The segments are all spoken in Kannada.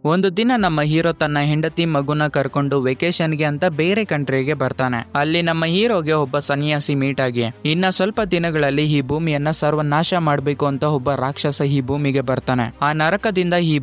ಒಂದು ದಿನ ನಮ್ಮ ಹೀರೋ ತನ್ನ ಹೆಂಡತಿ ಮಗುನ ಕರ್ಕೊಂಡು ವೆಕೇಶನ್ಗೆ ಅಂತ ಬೇರೆ ಕಂಟ್ರಿಗೆ ಬರ್ತಾನೆ. ಅಲ್ಲಿ ನಮ್ಮ ಹೀರೋಗೆ ಒಬ್ಬ ಸನ್ಯಾಸಿ ಮೀಟ್ ಆಗಿ ಇನ್ನ ಸ್ವಲ್ಪ ದಿನಗಳಲ್ಲಿ ಈ ಭೂಮಿಯನ್ನ ಸರ್ವನಾಶ ಮಾಡ್ಬೇಕು ಅಂತ ಒಬ್ಬ ರಾಕ್ಷಸ ಈ ಭೂಮಿಗೆ ಬರ್ತಾನೆ. ಆ ನರಕದಿಂದ ಈ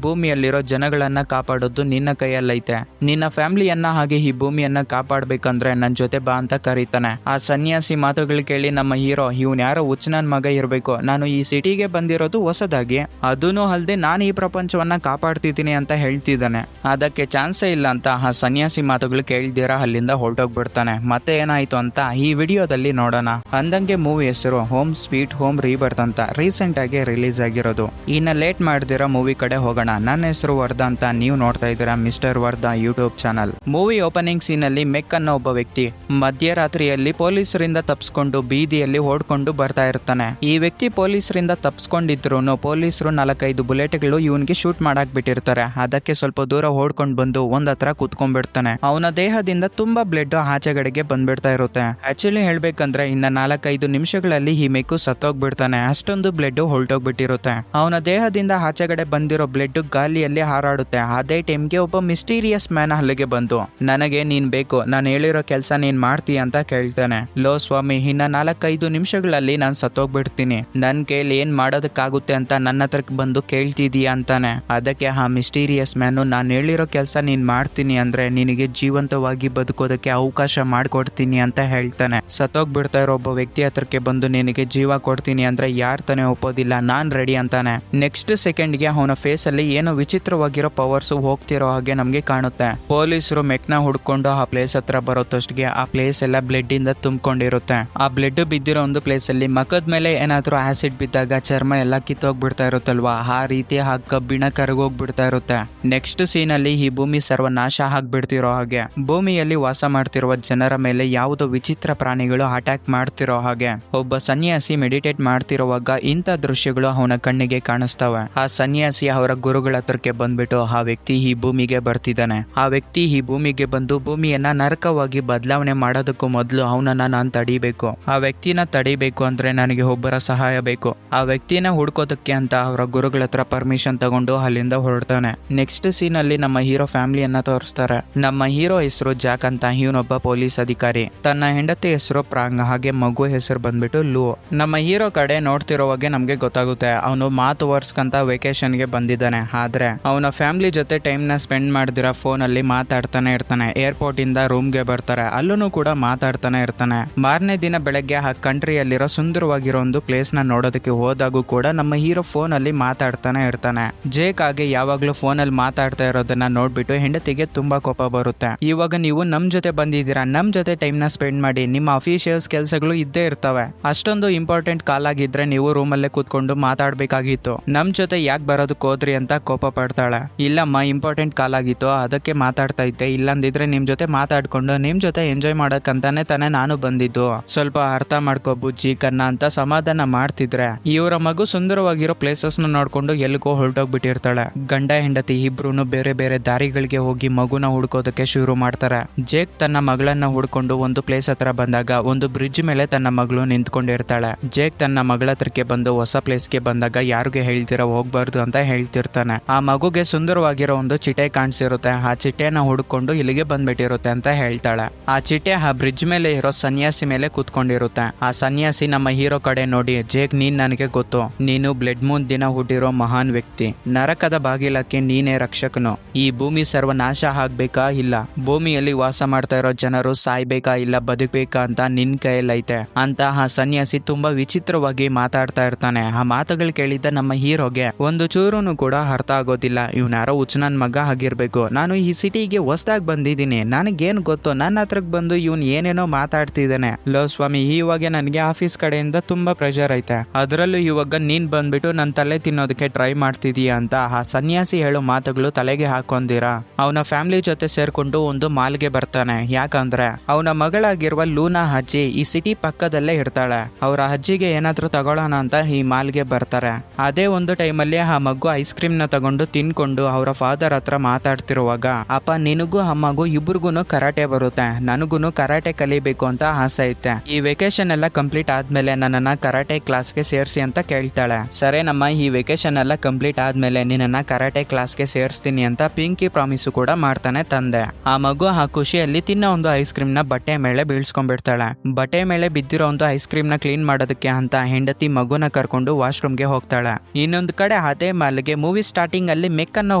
ಭೂಮಿಯಲ್ಲಿರೋ ಜನಗಳನ್ನ ಕಾಪಾಡೋದು ನಿನ್ನ ಕೈಯಲ್ಲೈತೆ. ನಿನ್ನ ಫ್ಯಾಮಿಲಿಯನ್ನ ಹಾಗೆ ಈ ಭೂಮಿಯನ್ನ ಕಾಪಾಡ್ಬೇಕಂದ್ರೆ ನನ್ ಜೊತೆ ಬಾ ಅಂತ ಕರೀತಾನೆ. ಆ ಸನ್ಯಾಸಿ ಮಾತುಗಳು ಕೇಳಿ ನಮ್ಮ ಹೀರೋ ಇವನ್ ಯಾರೋ ಹುಚ್ಚನನ್ ಮಗ ಇರ್ಬೇಕು, ನಾನು ಈ ಸಿಟಿಗೆ ಬಂದಿರೋದು ಹೊಸದಾಗಿ, ಅದೂನು ಅಲ್ದೆ ನಾನು ಈ ಪ್ರಪಂಚವನ್ನ ಕಾಪಾಡ್ತಿದ್ದೀನಿ ಅಂತ ಹೇಳ್ತಿದ್ದಾನೆ. ಅದಕ್ಕೆ ಚಾನ್ಸೇ ಇಲ್ಲ ಅಂತ ಆ ಸನ್ಯಾಸಿ ಮಾತುಗಳು ಕೇಳ್ದಿರ ಅಲ್ಲಿಂದ ಹೊರಟೋಗ್ಬಿಡ್ತಾನೆ. ಮತ್ತೆ ಏನಾಯ್ತು ಅಂತ ಈ ವಿಡಿಯೋದಲ್ಲಿ ನೋಡೋಣ. ಅಂದಂಗೆ ಮೂವಿ ಹೆಸರು ಹೋಮ್ ಸ್ವೀಟ್ ಹೋಮ್ ರೀಬರ್ತ್ ಅಂತ ರೀಸೆಂಟ್ ಆಗಿ ರಿಲೀಸ್ ಆಗಿರೋದು. ಇನ್ನ ಲೇಟ್ ಮಾಡ್ದಿರೋ ಮೂವಿ ಕಡೆ ಹೋಗೋಣ. ನನ್ನ ಹೆಸರು ವರ್ಧ ಅಂತ, ನೀವು ನೋಡ್ತಾ ಇದ್ದೀರಾ mister Vardha YouTube channel. Movie opening scene ಅಲ್ಲಿ ಮೆಕ್ ಅನ್ನೋ ಒಬ್ಬ ವ್ಯಕ್ತಿ ಮಧ್ಯರಾತ್ರಿಯಲ್ಲಿ ಪೊಲೀಸರಿಂದ ತಪ್ಪಿಸ್ಕೊಂಡು ಬೀದಿಯಲ್ಲಿ ಓಡ್ಕೊಂಡು ಬರ್ತಾ ಇರ್ತಾನೆ. ಈ ವ್ಯಕ್ತಿ ಪೊಲೀಸರಿಂದ ತಪ್ಪಿಸ್ಕೊಂಡಿದ್ರು ಪೊಲೀಸರು 4-5 ಬುಲೆಟ್ಗಳು ಇವನ್ಗೆ ಶೂಟ್ ಮಾಡಾಕ್ ಬಿಟ್ಟಿರ್ತಾರೆ. ಅದಕ್ಕೆ ಸ್ವಲ್ಪ ದೂರ ಓಡ್ಕೊಂಡು ಬಂದು ಒಂದ್ ಹತ್ರ ಕುತ್ಕೊಂಡ್ಬಿಡ್ತಾನೆ. ಅವನ ದೇಹದಿಂದ ತುಂಬಾ ಬ್ಲಡ್ ಆಚೆಗಡೆಗೆ ಬಂದ್ಬಿಡ್ತಾ ಇರುತ್ತೆ. ಆಕ್ಚುಲಿ ಹೇಳ್ಬೇಕಂದ್ರೆ ಇನ್ನ 4-5 ನಿಮಿಷಗಳಲ್ಲಿ ಈ ಮೆಕ್ಕು ಸತ್ತೋಗ್ಬಿಡ್ತಾನೆ. ಅಷ್ಟೊಂದು ಬ್ಲಡ್ ಹೊಲ್ಟೋಗ್ಬಿಟ್ಟಿರುತ್ತೆ. ಅವನ ದೇಹದಿಂದ ಆಚೆಗಡೆ ಬಂದಿರೋ ಬ್ಲಡ್ ಗಾಲಿಯಲ್ಲಿ ಹಾರಾಡುತ್ತೆ. ಅದೇ ಟೈಮ್ಗೆ ಒಬ್ಬ ಮಿಸ್ಟೀರಿಯಸ್ ಮ್ಯಾನ್ ಅಲ್ಲಿಗೆ ಬಂದು ನನಗೆ ನೀನ್ ಬೇಕು, ನಾನು ಹೇಳಿರೋ ಕೆಲಸ ನೀನ್ ಮಾಡ್ತೀಯ ಅಂತ ಕೇಳ್ತಾನೆ. ಲೋ ಸ್ವಾಮಿ, ಇನ್ನ 4-5 ನಿಮಿಷಗಳಲ್ಲಿ ನಾನು ಸತ್ತೋಗ್ಬಿಡ್ತೀನಿ, ನನ್ ಕೈಲಿ ಏನ್ ಮಾಡೋದಕ್ಕಾಗುತ್ತೆ ಅಂತ ನನ್ನ ಹತ್ರಕ್ಕೆ ಬಂದು ಕೇಳ್ತಿದೀಯ ಅಂತಾನೆ. ಅದಕ್ಕೆ ಆ ಮಿಸ್ಟೀರಿಯಸ್ ಮ್ಯಾನು ನಾನು ಹೇಳಿರೋ ಕೆಲಸ ನೀನ್ ಮಾಡ್ತೀನಿ ಅಂದ್ರೆ ನಿನಗೆ ಜೀವಂತವಾಗಿ ಬದುಕೋದಕ್ಕೆ ಅವಕಾಶ ಮಾಡ್ಕೊಡ್ತೀನಿ ಅಂತ ಹೇಳ್ತಾನೆ. ಸತ್ತೋಗ್ಬಿಡ್ತಾ ಇರೋ ಒಬ್ಬ ವ್ಯಕ್ತಿ ಹತ್ರಕ್ಕೆ ಬಂದು ನಿನಗೆ ಜೀವ ಕೊಡ್ತೀನಿ ಅಂದ್ರೆ ಯಾರ್ ತಾನೇ ಒಪ್ಪೋದಿಲ್ಲ, ನಾನ್ ರೆಡಿ ಅಂತಾನೆ. ನೆಕ್ಸ್ಟ್ ಸೆಕೆಂಡ್ಗೆ ಅವನ ಫೇಸ್ ಅಲ್ಲಿ ಏನೋ ವಿಚಿತ್ರವಾಗಿರೋ ಪವರ್ಸ್ ಹೋಗ್ತಿರೋ ಹಾಗೆ ನಮ್ಗೆ ಕಾಣುತ್ತೆ. ಪೊಲೀಸರು ಮೆಕ್ನ ಹುಡ್ಕೊಂಡು ಆ ಪ್ಲೇಸ್ ಹತ್ರ ಬರೋತಷ್ಟಿಗೆ ಆ ಪ್ಲೇಸ್ ಎಲ್ಲ ಬ್ಲಡ್ ಇಂದ ತುಂಬಿಕೊಂಡಿರುತ್ತೆ. ಆ ಬ್ಲಡ್ ಬಿದ್ದಿರೋ ಒಂದು ಪ್ಲೇಸ್ ಅಲ್ಲಿ ಮಖದ ಮೇಲೆ ಏನಾದ್ರೂ ಆಸಿಡ್ ಬಿದ್ದಾಗ ಚರ್ಮ ಎಲ್ಲ ಕಿತ್ತೋಗ್ಬಿಡ್ತಾ ಇರುತ್ತಲ್ವಾ, ಆ ರೀತಿ ಆ ಕಬ್ಬಿಣ ಕರಗೋಗ್ಬಿಡ್ತಾ ಇರುತ್ತೆ. ನೆಕ್ಸ್ಟ್ ಸೀನ್ ಅಲ್ಲಿ ಈ ಭೂಮಿ ಸರ್ವನಾಶ ಆಗ್ಬಿಡ್ತಿರೋ ಹಾಗೆ, ಭೂಮಿಯಲ್ಲಿ ವಾಸ ಮಾಡ್ತಿರುವ ಜನರ ಮೇಲೆ ಯಾವುದೋ ವಿಚಿತ್ರ ಪ್ರಾಣಿಗಳು ಅಟ್ಯಾಕ್ ಮಾಡ್ತಿರೋ ಹಾಗೆ, ಒಬ್ಬ ಸನ್ಯಾಸಿ ಮೆಡಿಟೇಟ್ ಮಾಡ್ತಿರುವಾಗ ಇಂಥ ದೃಶ್ಯಗಳು ಅವನ ಕಣ್ಣಿಗೆ ಕಾಣಿಸ್ತವೆ. ಆ ಸನ್ಯಾಸಿ ಅವರ ಗುರುಗಳ ಹತ್ರಕ್ಕೆ ಬಂದ್ಬಿಟ್ಟು ಆ ವ್ಯಕ್ತಿ ಈ ಭೂಮಿಗೆ ಬರ್ತಿದ್ದಾನೆ. ಆ ವ್ಯಕ್ತಿ ಈ ಭೂಮಿಗೆ ಬಂದು ಭೂಮಿಯನ್ನ ನರಕವಾಗಿ ಬದಲಾವಣೆ ಮಾಡೋದಕ್ಕೂ ಮೊದಲು ಅವನನ್ನ ನಾನು ತಡಿಬೇಕು. ಆ ವ್ಯಕ್ತಿನ ತಡಿಬೇಕು ಅಂದ್ರೆ ನನಗೆ ಒಬ್ಬರ ಸಹಾಯ ಬೇಕು. ಆ ವ್ಯಕ್ತಿನ ಹುಡ್ಕೋದಕ್ಕೆ ಅಂತ ಅವರ ಗುರುಗಳ ಹತ್ರ ಪರ್ಮಿಷನ್ ತಗೊಂಡು ಅಲ್ಲಿಂದ ಹೊರಡ್ತಾನೆ. ನೆಕ್ಸ್ಟ್ ಸೀನ್ ಅಲ್ಲಿ ನಮ್ಮ ಹೀರೋ ಫ್ಯಾಮಿಲಿಯನ್ನ ತೋರಿಸ್ತಾರೆ. ನಮ್ಮ ಹೀರೋ ಹೆಸರು ಜಾಕ್ ಅಂತ, ಇವನೊಬ್ಬ ಪೊಲೀಸ್ ಅಧಿಕಾರಿ. ತನ್ನ ಹೆಂಡತಿ ಹೆಸರು ಪ್ರಾಂಗ್, ಹಾಗೆ ಮಗು ಹೆಸರು ಬಂದ್ಬಿಟ್ಟು ಲೂ. ನಮ್ಮ ಹೀರೋ ಕಡೆ ನೋಡ್ತಿರೋವಾಗೆ ನಮ್ಗೆ ಗೊತ್ತಾಗುತ್ತೆ ಅವನು ಮಾತು ವರ್ಸ್ಕಂತ ವೆಕೇಶನ್ಗೆ ಬಂದಿದ್ದಾನೆ. ಆದ್ರೆ ಅವನ ಫ್ಯಾಮಿಲಿ ಜೊತೆ ಟೈಮ್ ನ ಸ್ಪೆಂಡ್ ಮಾಡ್ದಿರ ಫೋನ್ ಅಲ್ಲಿ ಮಾತಾಡ್ತಾನೆ ಇರ್ತಾನೆ. ಏರ್ಪೋರ್ಟ್ ಇಂದ ರೂಮ್ಗೆ ಬರ್ತಾರೆ, ಅಲ್ಲೂ ಕೂಡ ಮಾತಾಡ್ತಾನೆ ಇರ್ತಾನೆ. ಮಾರನೇ ದಿನ ಬೆಳಗ್ಗೆ ಆ ಕಂಟ್ರಿಯಲ್ಲಿರೋ ಸುಂದರವಾಗಿರೋ ಒಂದು ಪ್ಲೇಸ್ ನ ನೋಡೋದಕ್ಕೆ ಹೋದಾಗೂ ಕೂಡ ನಮ್ಮ ಹೀರೋ ಫೋನ್ ಅಲ್ಲಿ ಮಾತಾಡ್ತಾನೆ ಇರ್ತಾನೆ. ಜೇಕ್ ಆಗಿ ಯಾವಾಗ್ಲೂ ಫೋನ್ ಅಲ್ಲಿ ಮಾತಾಡ್ತಾ ಇರೋದನ್ನ ನೋಡ್ಬಿಟ್ಟು ಹೆಂಡತಿಗೆ ತುಂಬಾ ಕೋಪ ಬರುತ್ತೆ. ಇವಾಗ ನೀವು ನಮ್ ಜೊತೆ ಬಂದಿದ್ದೀರಾ, ನಮ್ ಜೊತೆ ಟೈಮ್ ನ ಸ್ಪೆಂಡ್ ಮಾಡಿ, ನಿಮ್ಮ ಅಫಿಷಿಯಲ್ಸ್ ಕೆಲಸಗಳು ಇದ್ದೇ ಇರ್ತವೆ. ಅಷ್ಟೊಂದು ಇಂಪಾರ್ಟೆಂಟ್ ಕಾಲ್ ಆಗಿದ್ರೆ ನೀವು ರೂಮಲ್ಲೇ ಕೂತ್ಕೊಂಡು ಮಾತಾಡ್ಬೇಕಾಗಿತ್ತು, ನಮ್ ಜೊತೆ ಯಾಕೆ ಬರೋದಕ್ಕೆ ಹೋದ್ರಿ ಅಂತ ಕೋಪ ಪಡ್ತಾಳೆ. ಇಲ್ಲಮ್ಮ, ಇಂಪಾರ್ಟೆಂಟ್ ಕಾಲ್ ಆಗಿತ್ತು ಅದಕ್ಕೆ ಮಾತಾಡ್ತಾ ಇದ್ದೆ, ಇಲ್ಲಂದಿದ್ರೆ ನಿಮ್ ಜೊತೆ ಮಾತಾಡ್ಕೊಂಡು ನಿಮ್ ಜೊತೆ ಎಂಜಾಯ್ ಮಾಡಕ್ಕಂತಾನೆ ತಾನೇ ನಾನು ಬಂದಿದ್ದು, ಸ್ವಲ್ಪ ಅರ್ಥ ಮಾಡ್ಕೋ ಬುಜ್ಜಿ ಕನ್ನ ಅಂತ ಸಮಾಧಾನ ಮಾಡ್ತಿದ್ರೆ ಇವರ ಮಗು ಸುಂದರವಾಗಿರೋ ಪ್ಲೇಸಸ್ ನ ನೋಡ್ಕೊಂಡು ಎಲ್ಗೋ ಹೊರಟೋಗ್ಬಿಟ್ಟಿರ್ತಾಳೆ. ಗಂಡ ಹೆಂಡತಿ ಇಬ್ರು ಬೇರೆ ಬೇರೆ ದಾರಿಗಳಿಗೆ ಹೋಗಿ ಮಗುನ ಹುಡ್ಕೋದಕ್ಕೆ ಶುರು ಮಾಡ್ತಾರೆ. ಜೇಕ್ ತನ್ನ ಮಗಳನ್ನ ಹುಡ್ಕೊಂಡು ಒಂದು ಪ್ಲೇಸ್ ಹತ್ರ ಬಂದಾಗ ಒಂದು ಬ್ರಿಡ್ಜ್ ಮೇಲೆ ತನ್ನ ಮಗಳು ನಿಂತ್ಕೊಂಡಿರ್ತಾಳೆ. ಜೇಕ್ ತನ್ನ ಮಗಳ ಹತ್ರಕ್ಕೆ ಬಂದು ಹೊಸ ಪ್ಲೇಸ್ಗೆ ಬಂದಾಗ ಯಾರಿಗೆ ಹೇಳ್ತೀರಾ ಹೋಗ್ಬಾರ್ದು ಅಂತ ಹೇಳ್ತಿರ್ತಾನೆ. ಆ ಮಗುಗೆ ಸುಂದರವಾಗಿರೋ ಒಂದು ಚಿಟೆ ಕಾಣಿಸಿರುತ್ತೆ. ಆ ಚಿಟ್ಟೆನ ಹುಡ್ಕೊಂಡು ಇಲ್ಲಿಗೆ ಬಂದ್ಬಿಟ್ಟಿರುತ್ತೆ ಅಂತ ಹೇಳ್ತಾಳೆ. ಆ ಚಿಟ್ಟೆ ಆ ಬ್ರಿಡ್ಜ್ ಮೇಲೆ ಇರೋ ಸನ್ಯಾಸಿ ಮೇಲೆ ಕೂತ್ಕೊಂಡಿರುತ್ತೆ. ಆ ಸನ್ಯಾಸಿ ನಮ್ಮ ಹೀರೋ ಕಡೆ ನೋಡಿ, ಜೇಕ್ ನೀನ್ ನನಗೆ ಗೊತ್ತು, ನೀನು ಬ್ಲಡ್ ಮೂನ್ ದಿನ ಹುಟ್ಟಿರೋ ಮಹಾನ್ ವ್ಯಕ್ತಿ, ನರಕದ ಬಾಗಿಲಕ್ಕೆ ನೀನೇ ರಕ್ಷಕನು. ಈ ಭೂಮಿ ಸರ್ವನಾಶ ಆಗ್ಬೇಕಾ ಇಲ್ಲ, ಭೂಮಿಯಲ್ಲಿ ವಾಸ ಮಾಡ್ತಾ ಇರೋ ಜನರು ಸಾಯ್ಬೇಕಾ ಇಲ್ಲ ಬದುಕಬೇಕಾ ಅಂತ ನಿನ್ ಕೈಯಲ್ಲೈತೆ ಅಂತ ಆ ಸನ್ಯಾಸಿ ತುಂಬಾ ವಿಚಿತ್ರವಾಗಿ ಮಾತಾಡ್ತಾ ಇರ್ತಾನೆ. ಆ ಮಾತುಗಳು ಕೇಳಿದ್ದ ನಮ್ಮ ಹೀರೋಗೆ ಒಂದು ಚೂರುನು ಕೂಡ ಅರ್ಥ ಆಗೋದಿಲ್ಲ. ಇವ್ನಾರೋ ಹುಚ್ಚನನ್ ಮಗ ಆಗಿರ್ಬೇಕು, ನಾನು ಈ ಸಿಟಿಗೆ ಹೊಸದಾಗಿ ಬಂದಿದ್ದೀನಿ, ನನಗೇನ್ ಗೊತ್ತು, ನನ್ನ ಹತ್ರಕ್ ಬಂದು ಇವನ್ ಏನೇನೋ ಮಾತಾಡ್ತಿದ್ದಾನೆ. ಲೋ ಸ್ವಾಮಿ, ಇವಾಗ ನನಗೆ ಆಫೀಸ್ ಕಡೆಯಿಂದ ತುಂಬಾ ಪ್ರೆಷರ್ ಐತೆ, ಅದರಲ್ಲೂ ಇವಾಗ ನೀನ್ ಬಂದ್ಬಿಟ್ಟು ನನ್ನ ತಲೆ ತಿನ್ನೋದಕ್ಕೆ ಟ್ರೈ ಮಾಡ್ತಿದೀಯ ಅಂತ ಆ ಸನ್ಯಾಸಿ ಹೇಳೋ ಮಾತುಗಳು ತಲೆಗೆ ಹಾಕೊಂಡಿರಾ ಅವನ ಫ್ಯಾಮಿಲಿ ಜೊತೆ ಸೇರ್ಕೊಂಡು ಒಂದು ಮಾಲ್ಗೆ ಬರ್ತಾನೆ. ಯಾಕಂದ್ರೆ ಅವನ ಮಗಳಾಗಿರುವ ಲೂನಾ ಅಜ್ಜಿ ಈ ಸಿಟಿ ಪಕ್ಕದಲ್ಲೇ ಇರ್ತಾಳೆ. ಅವರ ಅಜ್ಜಿಗೆ ಏನಾದ್ರೂ ತಗೊಳ್ಳೋಣ ಅಂತ ಈ ಮಾಲ್ಗೆ ಬರ್ತಾರೆ. ಅದೇ ಒಂದು ಟೈಮಲ್ಲಿ ಆ ಮಗು ಐಸ್ ಕ್ರೀಮ್ ನ ತಗೊಂಡು ತಿನ್ಕೊಂಡು ಅವರ ಫಾದರ್ ಹತ್ರ ಮಾತಾಡ್ತಿರುವಾಗ, ಅಪ್ಪ ನಿನಗೂ ಅಮ್ಮಗೂ ಇಬ್ರಿಗೂನು ಕರಾಟೆ ಬರುತ್ತೆ, ನನಗೂನು ಕರಾಟೆ ಕಲಿಬೇಕು ಅಂತ ಆಸೆ ಐತೆ, ಈ ವೆಕೇಶನ್ ಎಲ್ಲ ಕಂಪ್ಲೀಟ್ ಆದ್ಮೇಲೆ ನನ್ನನ್ನ ಕರಾಟೆ ಕ್ಲಾಸ್ಗೆ ಸೇರಿಸಿ ಅಂತ ಕೇಳ್ತಾಳೆ. ಸರಿ ನಮ್ಮ ಈ ವೆಕೇಶನ್ ಎಲ್ಲ ಕಂಪ್ಲೀಟ್ ಆದ್ಮೇಲೆ ನಿನ್ನ ಕರಾಟೆ ಕ್ಲಾಸ್ಗೆ ಸೇರಿಸ್ತೀನಿ ಅಂತ ಪಿಂಕಿ ಪ್ರಾಮಿಸು ಕೂಡ ಮಾಡ್ತಾನೆ ತಂದೆ. ಆ ಮಗು ಆ ಖುಷಿಯಲ್ಲಿ ತಿನ್ನೋ ಒಂದು ಐಸ್ ಕ್ರೀಮ್ ನ ಬಟ್ಟೆ ಮೇಲೆ ಬೀಳ್ಸ್ಕೊಂಡ್ಬಿಡ್ತಾಳೆ. ಬಟ್ಟೆ ಮೇಲೆ ಬಿದ್ದಿರೋ ಒಂದು ಐಸ್ ಕ್ರೀಮ್ ನ ಕ್ಲೀನ್ ಮಾಡೋದಕ್ಕೆ ಅಂತ ಹೆಂಡತಿ ಮಗುನ ಕರ್ಕೊಂಡು ವಾಶ್ರೂಮ್ಗೆ ಹೋಗ್ತಾಳೆ. ಇನ್ನೊಂದು ಕಡೆ ಅದೇ ಮಾಲ್ಗೆ ಮೂವಿ ಸ್ಟಾರ್ಟಿಂಗ್ ಅಲ್ಲಿ ಮೆಕ್ ಅನ್ನೋ